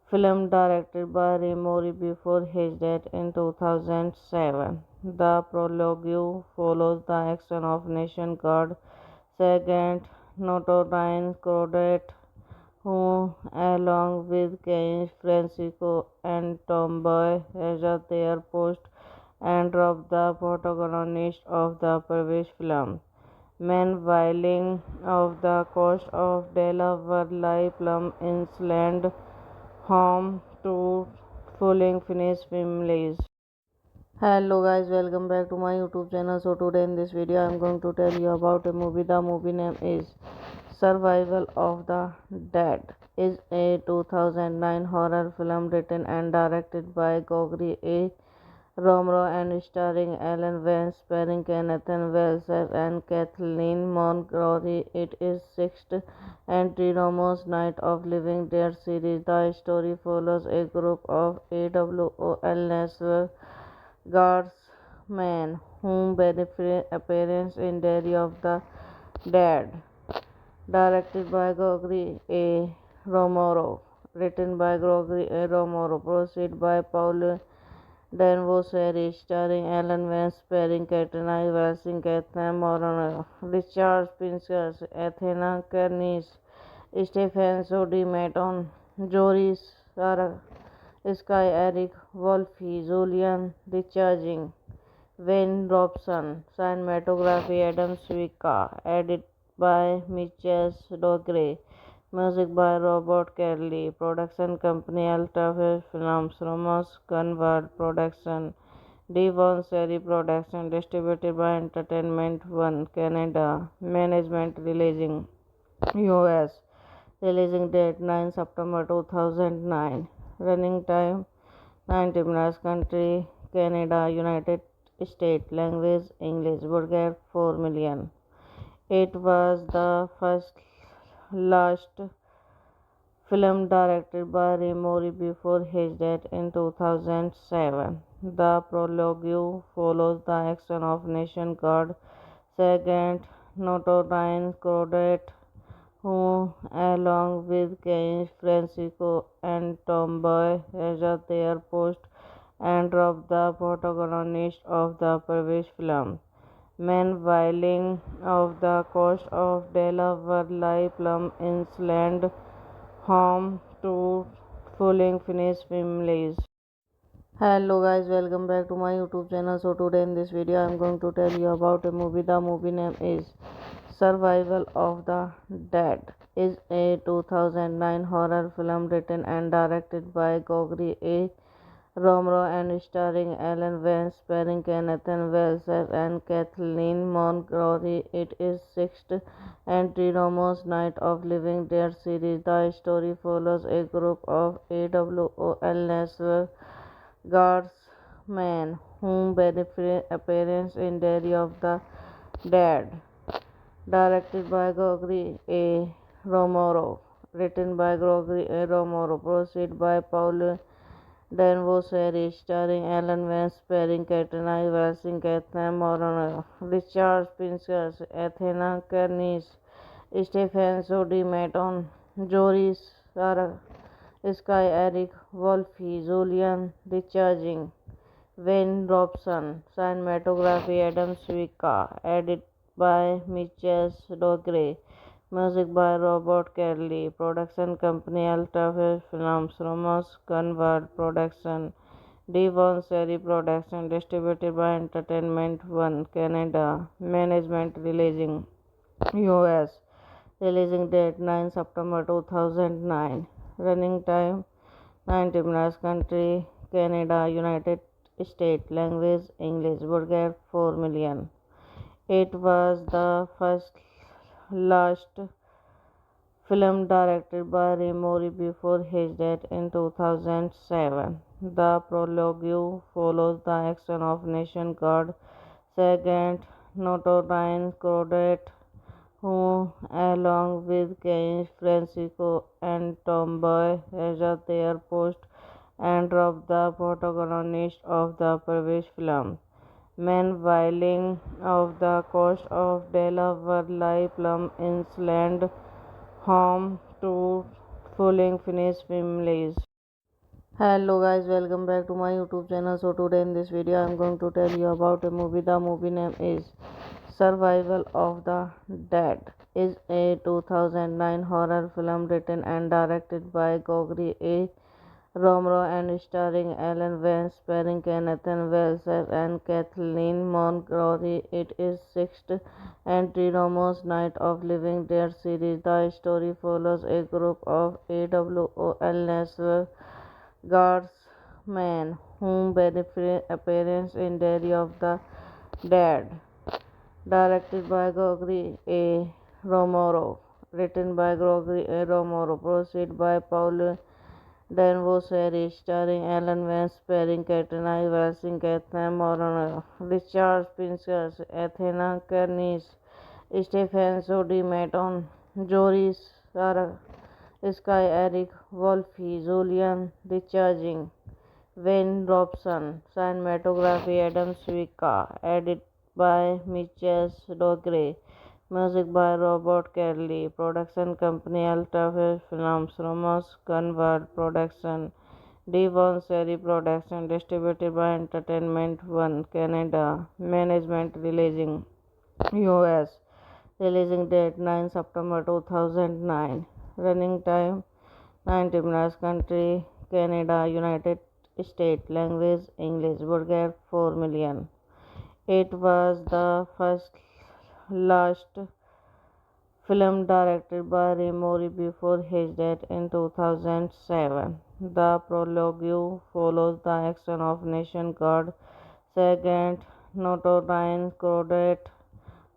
film directed by Ray Mori before his death in 2007. The prologue follows the action of Nation Guard Sergeant Notorine Crawdad, who, along with Kane Francisco and Tomboy, has at their post and dropped the protagonist of the previous film. Meanwhile, off the coast of Delaware lie Plum Island, home to fully Finnish families. Hello guys, welcome back to my YouTube channel. So today in this video I am going to tell you about a movie. The movie name is Survival of the Dead. Is a 2009 horror film written and directed by Gregory A. Romero and starring Alan Vance, starring Nathan Wells and Kathleen Montgomery. It is sixth entry Romero's Night of Living Dead series. The story follows a group of AWOL National Guardsmen who benefit appearance in Day of the Dead. Directed by Gregory A. Romero, written by Gregory A. Romero, produced by Paul Danvoseri, starring Alan Vance, starring Katrina Wilson, Catherine Moron, Richard Pincus, Athena Kernis, Stephen Sodi Maton, Joris Sarah, Sky Eric Wolfe, Julian Richarding, Wayne Robson, cinematography Adam Swika, edit by Mitchell Dogre, music by Robert Kelly, production company Ultrafish Films, Romans Gunvard Production, Devon Seri Production, distributed by Entertainment One Canada, management releasing US, releasing date 9 September 2009, running time 90 minutes, country Canada, United States, language English, budget 4 million. It was the first last film directed by Ray Mori before his death in 2007. The prologue follows the action of Nation Guard Sergeant Notorine Crawdad, who, along with Kane Francisco and Tomboy, has at their post and dropped the protagonist of the previous film. Meanwhile, off the coast of Delaware lie Plum Island, home to fully Finnish families. Hello guys, welcome back to my YouTube channel. So today in this video I am going to tell you about a movie. The movie name is Survival of the Dead. Is a 2009 horror film written and directed by Gregory A. Romero and starring Alan Vance, starring Nathan Wells and Kathleen Montgomery. It is sixth entry Romero's Night of Living Dead series. The story follows a group of AWOL National Guardsmen who benefit appearance in Day of the Dead. Directed by Gregory A. Romero, written by Gregory A. Romero, produced by Paul Danvoseri, starring Alan Vance, starring Katrina Wilson, Catherine Moron, Richard Pincus, Athena Kernis, Stephen Sodi Maton, Joris Sarah, Sky Eric Wolfe, Julian Richarding, Wayne Robson, cinematography Adam Swika, edit by Mitchell Dogre, music by Robert Kelly, production company Ultrafish Films, Romans Gunvard Production, Devon Seri Production, distributed by Entertainment One Canada, management releasing US, releasing date 9 September 2009, running time 90 minutes, country Canada, United States, language English, budget 4 million. It was the first last film directed by Ray Mori before his death in 2007. The prologue follows the action of Nation Guard Sergeant Notorine Crawdad, who, along with Kane Francisco and Tomboy, has at their post and robbed the protagonist of the previous film. Meanwhile, off the coast of Delaware lie Plum Island, home to fully finished families. Hello guys, welcome back to my YouTube channel. So today in this video I am going to tell you about a movie. The movie name is Survival of the Dead. Is a 2009 horror film written and directed by Gregory A. Romero and starring Alan Vance, starring Nathan Wells and Kathleen Montgomery. It is sixth entry Romero's Night of Living Dead series. The story follows a group of AWOL National Guardsmen who benefit appearance in Diary of the Dead, directed by Gregory A. Romero, written by Gregory A. Romero, proceed by Paul Danvaux series, starring Alan Vance, starring Katrina Wilson, Catherine Moron, Richard Pincus, Athena Kernis, Stephen Sodi Maton, Joris Sarah, Sky Eric Wolfe, Julian Recharging, Wayne Robson, cinematography Adam Swika, edit by Mitchell Dogre, music by Robert Kelly, production company Alta Films, Ramos Gunvard Production, Devon Seri Production, distributed by Entertainment One Canada, management releasing US, releasing date 9 September 2009, running time 90 minutes, country Canada, United States, language English, budget 4 million. It was the first last film directed by Ray Mori before his death in 2007. The prologue follows the action of Nation Guard Sergeant Notorine Crawdad,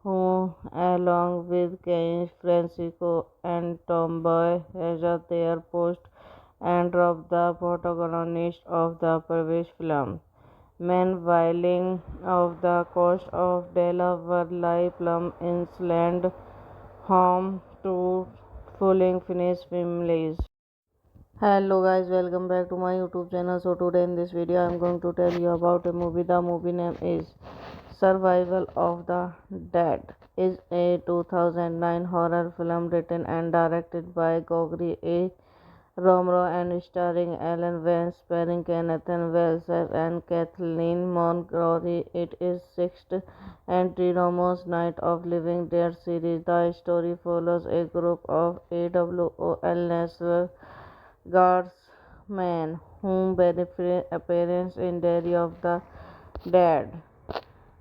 who, along with Kane Francisco and Tomboy, has at their post and robbed the protagonist of the previous film. Meanwhile, off the coast of Delaware lie Plum Island, home to fully finished families. Hello guys, welcome back to my YouTube channel. So today in this video I am going to tell you about a movie. The movie name is Survival of the Dead. Is a 2009 horror film written and directed by Gregory A. Romero and starring Alan Vance, starring Nathan Wells and Kathleen Montgomery. It is sixth entry Romero's Night of Living Dead series. The story follows a group of AWOL National Guardsmen who benefit appearance in Diary of the Dead,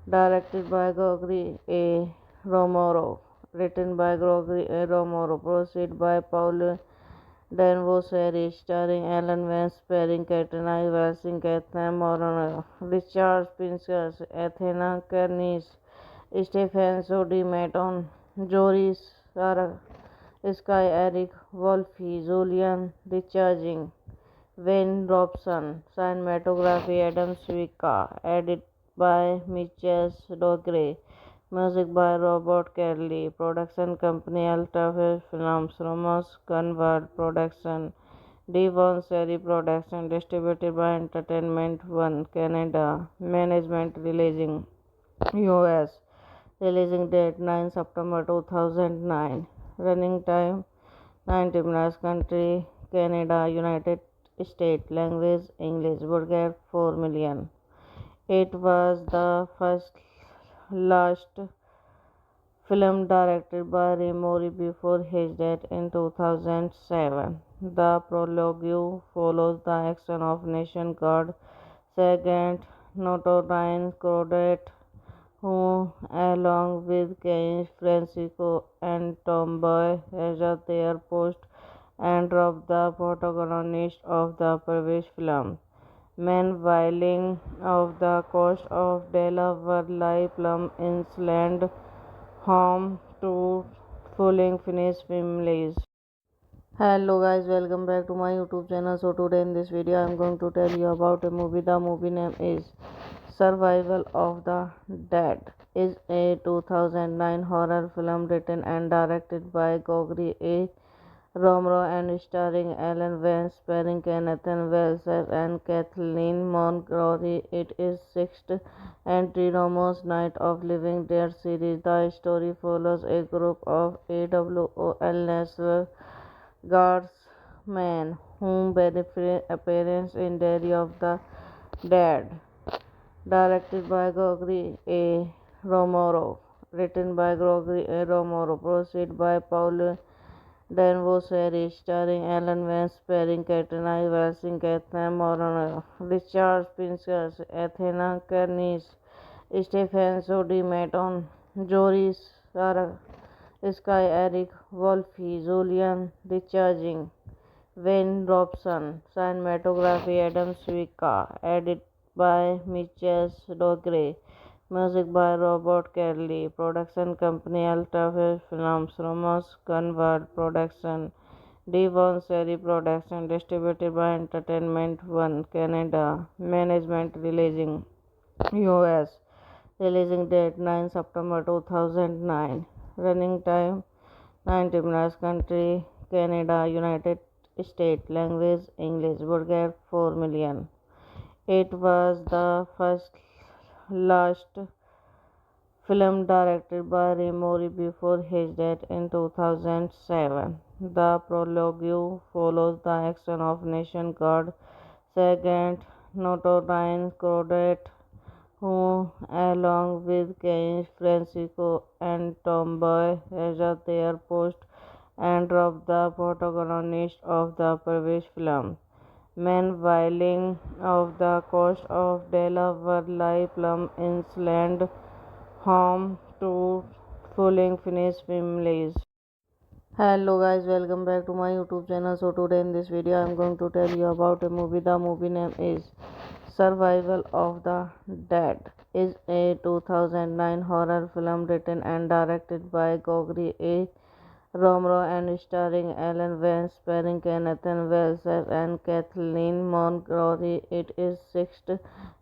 directed by Gregory A. Romero, written by Gregory A. Romero, proceed by Paul Danvaux series, starring Alan Vance, starring Katrina Wilson, Catherine Moron, Richard Pincus, Athena Kernis, Stephen Sodi Maton, Joris Sarah, Sky Eric Wolfe, Julian Recharging, Wayne Robson, cinematography Adam Swika, edit by Mitchell Dogre, music by Robert Kelly, production company Alta Films, Ramos Gunvard Production, Devon Seri Production, distributed by Entertainment One Canada, management releasing US, releasing date 9 September 2009, running time 90 minutes, country Canada, United States, language English, budget 4 million. It was the first last film directed by Ray Mori before his death in 2007. The prologue follows the action of Nation Guard Sergeant Notorine Crawdad, who, along with Kane Francisco and Tomboy, has at their post and robbed the protagonist of the previous film. Men whiling off the coast of Delaware lie plumb inland, home to fully Finnish families. Hello guys, welcome back to my YouTube channel. So today in this video I am going to tell you about a movie. The movie name is Survival of the Dead. Is a 2009 horror film written and directed by Gregory A. Romero and starring Alan Vance, starring Kenneth Wells and Kathleen Montgomery. It is sixth entry Romero's Night of Living Dead series. The story follows a group of AWOL National Guardsmen who benefit appearance in Diary of the Dead, directed by Gregory A. Romero, written by Gregory A. Romero, produced by Paul Danvos series, starring Alan Vance, starring Katrina Wilson, Catherine Moran, Richard Pincus, Athena Kernis, Stephen Sodi Maton, Joris Sarah, Sky Eric Wolfe, Julian Richarding, Wayne Robson, cinematography Adam Swika, edit by Mitchell Dogre, music by Robert Kelly, production company Altafish Films, Ramos Gunvard Production, Devon Seri Production, distributed by Entertainment One Canada, management releasing US, releasing date 9 September 2009, running time 90 minutes, country Canada, United States, language English, budget 4 million. It was the first last film directed by Romero before his death in 2007. The prologue follows the action of Nation Guard Sergeant Notorine Crawdad, who, along with Kane Francisco and Tomboy, at their post and drop the protagonist of the previous film. Men whiling off the coast of Delaware lie plumb inland, home to fully Finnish families. Hello guys, welcome back to my YouTube channel. So today in this video I am going to tell you about a movie. The movie name is Survival of the Dead. Is a 2009 horror film written and directed by Gregory A. Romero and starring Alan Vance, starring Kenneth Wells and Kathleen Montgomery. It is sixth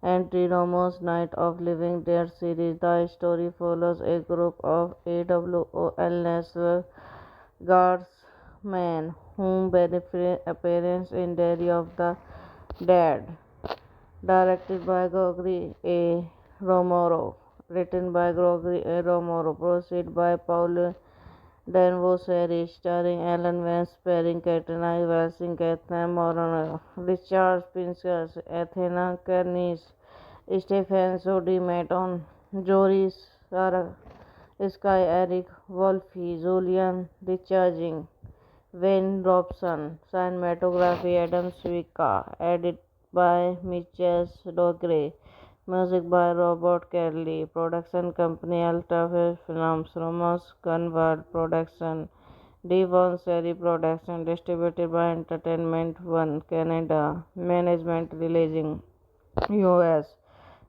entry Romero's Night of Living Dead series. The story follows a group of AWOL National Guardsmen who benefit appearance in Diary of the Dead, directed by Gregory A. Romero, written by Gregory A. Romero, produced by Paul Danvos series, starring Alan Vance, starring Katrina Wilson, Catherine Moran, Richard Pincus, Athena Kernis, Stephen Sodi Maton, Joris Sarah, Sky Eric Wolfe, Julian Richarding, Wayne Robson, cinematography Adam Swika, edit by Mitchell Dogre, music by Robert Kelly, production company Altafish Films, Ramos Gunvard Production, Devon Seri Production, distributed by Entertainment One Canada, management releasing US,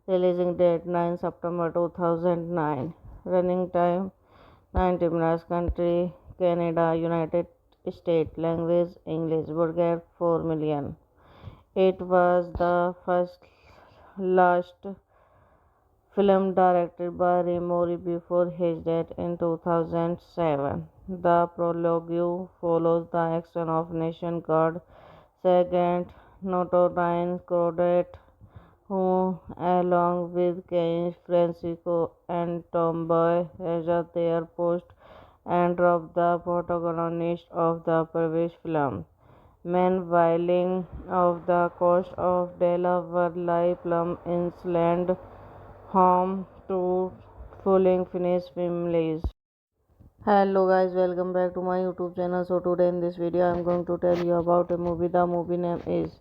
releasing date 9 September 2009, running time 90 minutes, country Canada, United States, language English, budget 4 million. It was the first last film directed by Romero before his death in 2007. The prologue follows the action of Nation Guard Sergeant Notorine Crawdad, who, along with Kane Francisco and Tomboy, at their post and drop the protagonist of the previous film. Men whiling off the coast of Delaware lie plumb inland, home to fully Finnish families. Hello guys, welcome back to my YouTube channel. So today in this video I am going to tell you about a movie. The movie name is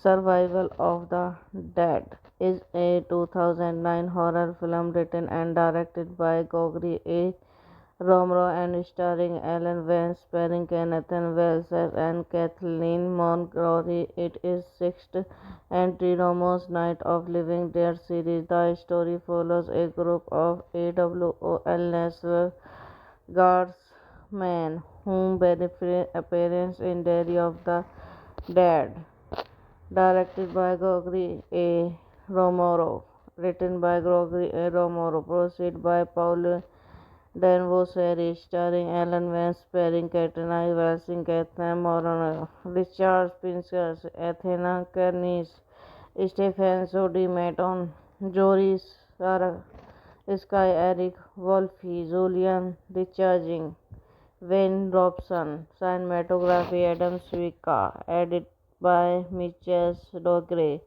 Survival of the Dead. Is a 2009 horror film written and directed by Gregory A. Romero and starring Alan Vance, starring Kenneth Wells and Kathleen Montgomery. It is sixth entry Romero's Night of Living Dead series. The story follows a group of AWOL National Guardsmen who appearance in Day of the Dead. Directed by Gregory A. Romero. Written by Gregory A. Romero. Produced by Paul Danvos series starring Alan Vance, starring Katrina Wilson, Catherine Moron, Richard Pincus, Athena Kernis, Stephen Sodi Maton, Joris Sarah, Sky Eric Wolfe, Julian Richarding, Wayne Robson, cinematography Adam Swika, edit by Mitchell Dogre,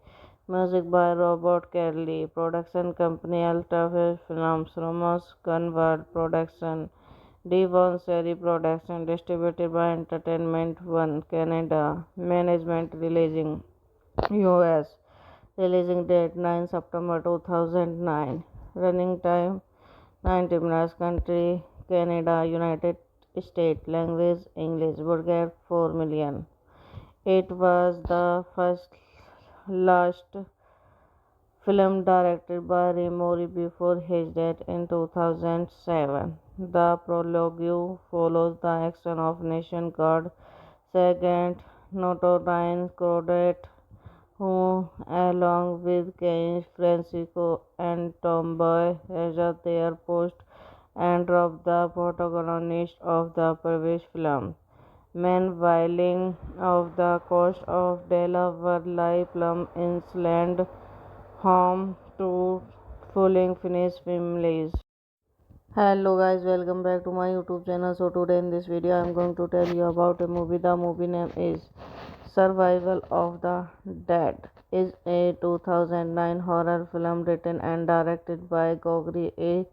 music by Robert Kelly, production company Ultrafilm Films, Ramos Gunvard Production, Devon Seri Production, distributed by Entertainment One Canada, management releasing US, releasing date 9 September 2009, running time 90 minutes, country Canada, United States, language English, budget 4 million. It was the first last film directed by Romero before his death in 2007. The prologue follows the action of Nation Guard Sergeant Notorious Cordate, who, along with Kane Francisco and Tomboy, has at their post and drop the protagonist of the previous film. Meanwhile, off the coast of Delaware, Plum Island, home to fully finished families. Hello guys, welcome back to my YouTube channel. So today in this video I am going to tell you about a movie. The movie name is Survival of the Dead. Is a 2009 horror film written and directed by Gregory A.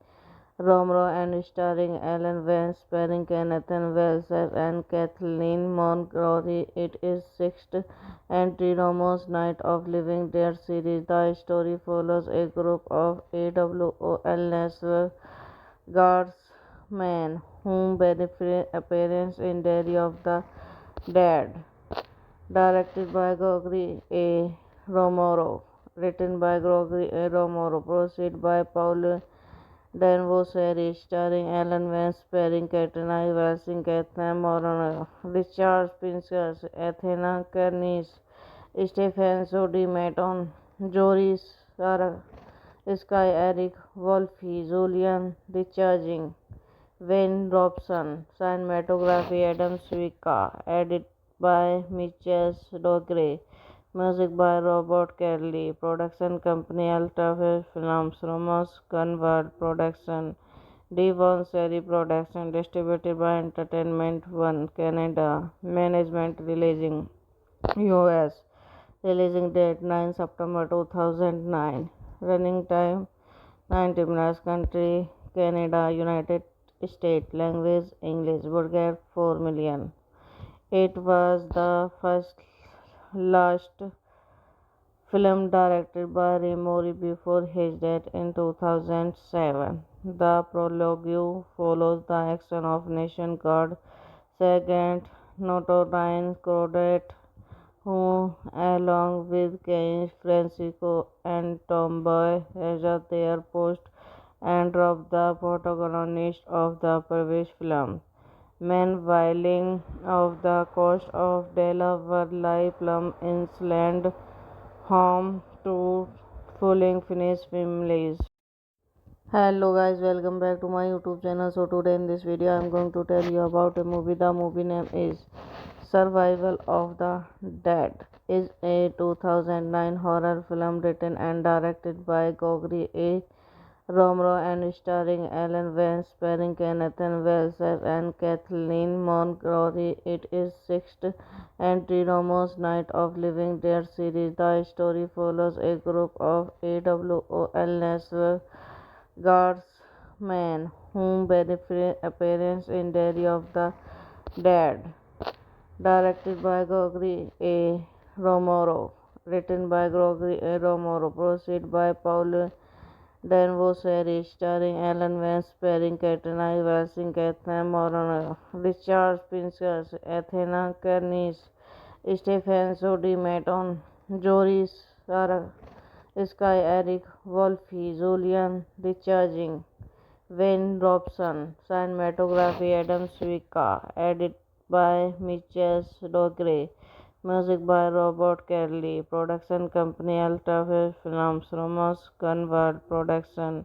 Romero and starring Alan Vance, starring Kenneth Wells and Kathleen Montgomery. It is sixth entry Romero's Night of Living Dead series. The story follows a group of AWOL National Guardsmen who appearance in Day of the Dead. Directed by Gregory A. Romero. Written by Gregory A. Romero. Produced by Paul Danvos series starring Alan Vance, starring Katrina Wilson, Catherine Moron, Richard Pincus, Athena Kernis, Stephen Sodi Maton, Joris Sarah, Sky Eric Wolfe, Julian Richarding, Wayne Robson, cinematography Adam Swika, edit by Mitchell Dogre, music by Robert Kelly, production company Ultrafilm Films, Ramos Gunvard Production, Devon Seri Production, distributed by Entertainment One Canada, management releasing US, releasing date 9 September 2009, running time 90 minutes, country Canada, United States, language English, budget 4 million. It was the first last film directed by Romero before his death in 2007. The prologue follows the action of Nation Guard Sergeant Notorious Cordate, who, along with Kane Francisco and Tomboy, has at their post and drop the protagonist of the previous film. Meanwhile, off the coast of Delaware, Plum Island, home to fully finished families. Hello guys, welcome back to my YouTube channel. So today in this video I am going to tell you about a movie. The movie name is Survival of the Dead. Is a 2009 horror film written and directed by Gregory A. Romero and starring Alan Vance, starring Kenneth Wells and Kathleen Montgomery. It is sixth entry Romero's Night of Living Dead series. The story follows a group of AWOL National Guardsmen who appearance in Day of the Dead. Directed by Gregory A. Romero. Written by Gregory A. Romero. Produced by Paul Danvaux series starring Alan Vance, starring Katrina Valsing, Catherine Moron, Richard Pincus, Athena Kernis, Stephen Sodi Maton, Joris Sarah, Sky Eric Wolfe, Julian Recharging, Wayne Robson, cinematography Adam Swika, edit by Mitchell Dogre, music by Robert Kelly, production company Ultrafilm Films, Romans Gunvard Production,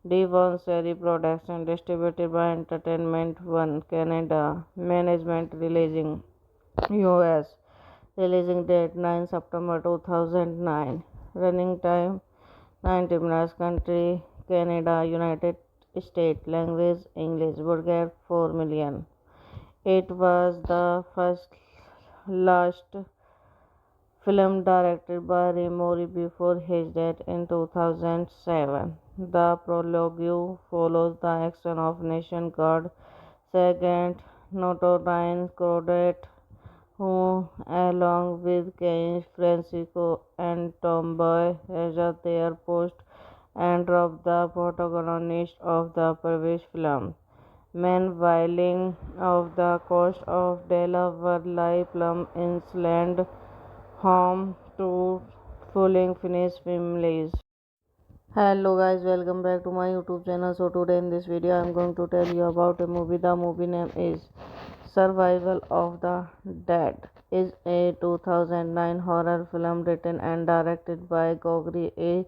Devon Seri Production, distributed by Entertainment One Canada, management releasing US, releasing date 9 September 2009, running time 90 minutes, country Canada, United States, language English, budget 4 million. It was the first last film directed by Ray Mori before his death in 2007. The prologue follows the action of Nation Guard Sergeant Notorine Codet, who, along with Kane Francisco and Tomboy, has at their post and drop the protagonist of the previous film. Meanwhile, off the coast of Delaware lie Plum Island, home to fully Finnish families. Hello guys, welcome back to my YouTube channel. So today in this video I am going to tell you about a movie. The movie name is Survival of the Dead. Is a 2009 horror film written and directed by Gregory A.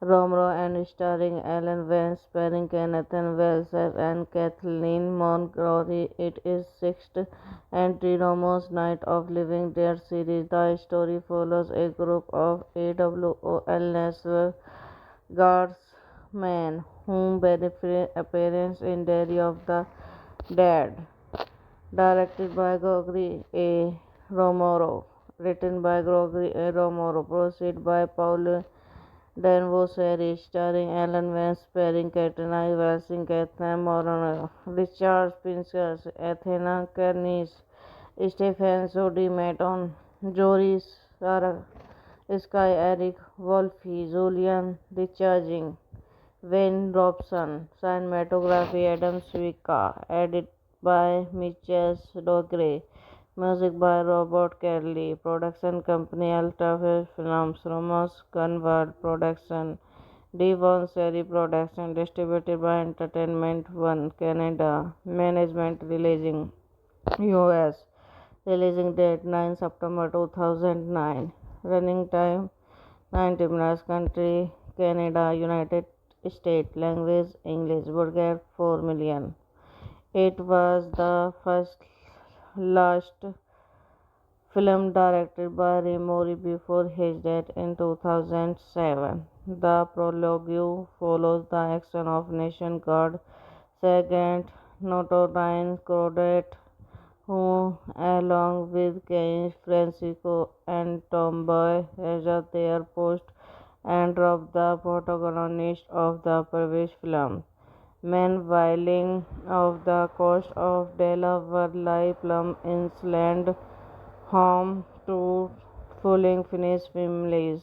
Romero and starring Alan Vance, starring Kenneth Wells and Kathleen Montgomery. It is sixth entry Romero's Night of Living Dead series. The story follows a group of AWOL National Guardsmen who benefit appearance in Diary of the Dead, directed by Gregory A. Romero, written by Gregory A. Romero, produced by Paul Danvaux series starring Alan Vance, starring Katrina Valsing, Catherine Moron, Richard Pincus, Athena Kernis, Stephen Sodi Maton, Joris Sarah, Sky Eric Wolfe, Julian Recharging, Wayne Robson, cinematography Adam Swika, edit by Mitchell Dogre, music by Robert Kelly, production company Ultrafilm Films, Romans Gunvard Production, Devon Seri Production, distributed by Entertainment One Canada, management releasing US, releasing date 9 September 2009, running time 90 minutes, country Canada, United States, language English, budget 4 million. It was the first last film directed by Ray Mori before his death in 2007. The prologue follows the action of Nation Guard Sergeant Notorine Codet, who, along with Kane Francisco and Tomboy, has at their post and drop the protagonist of the previous film. Meanwhile, off the coast of Delaware lie Plum Island, home to fully Finnish families.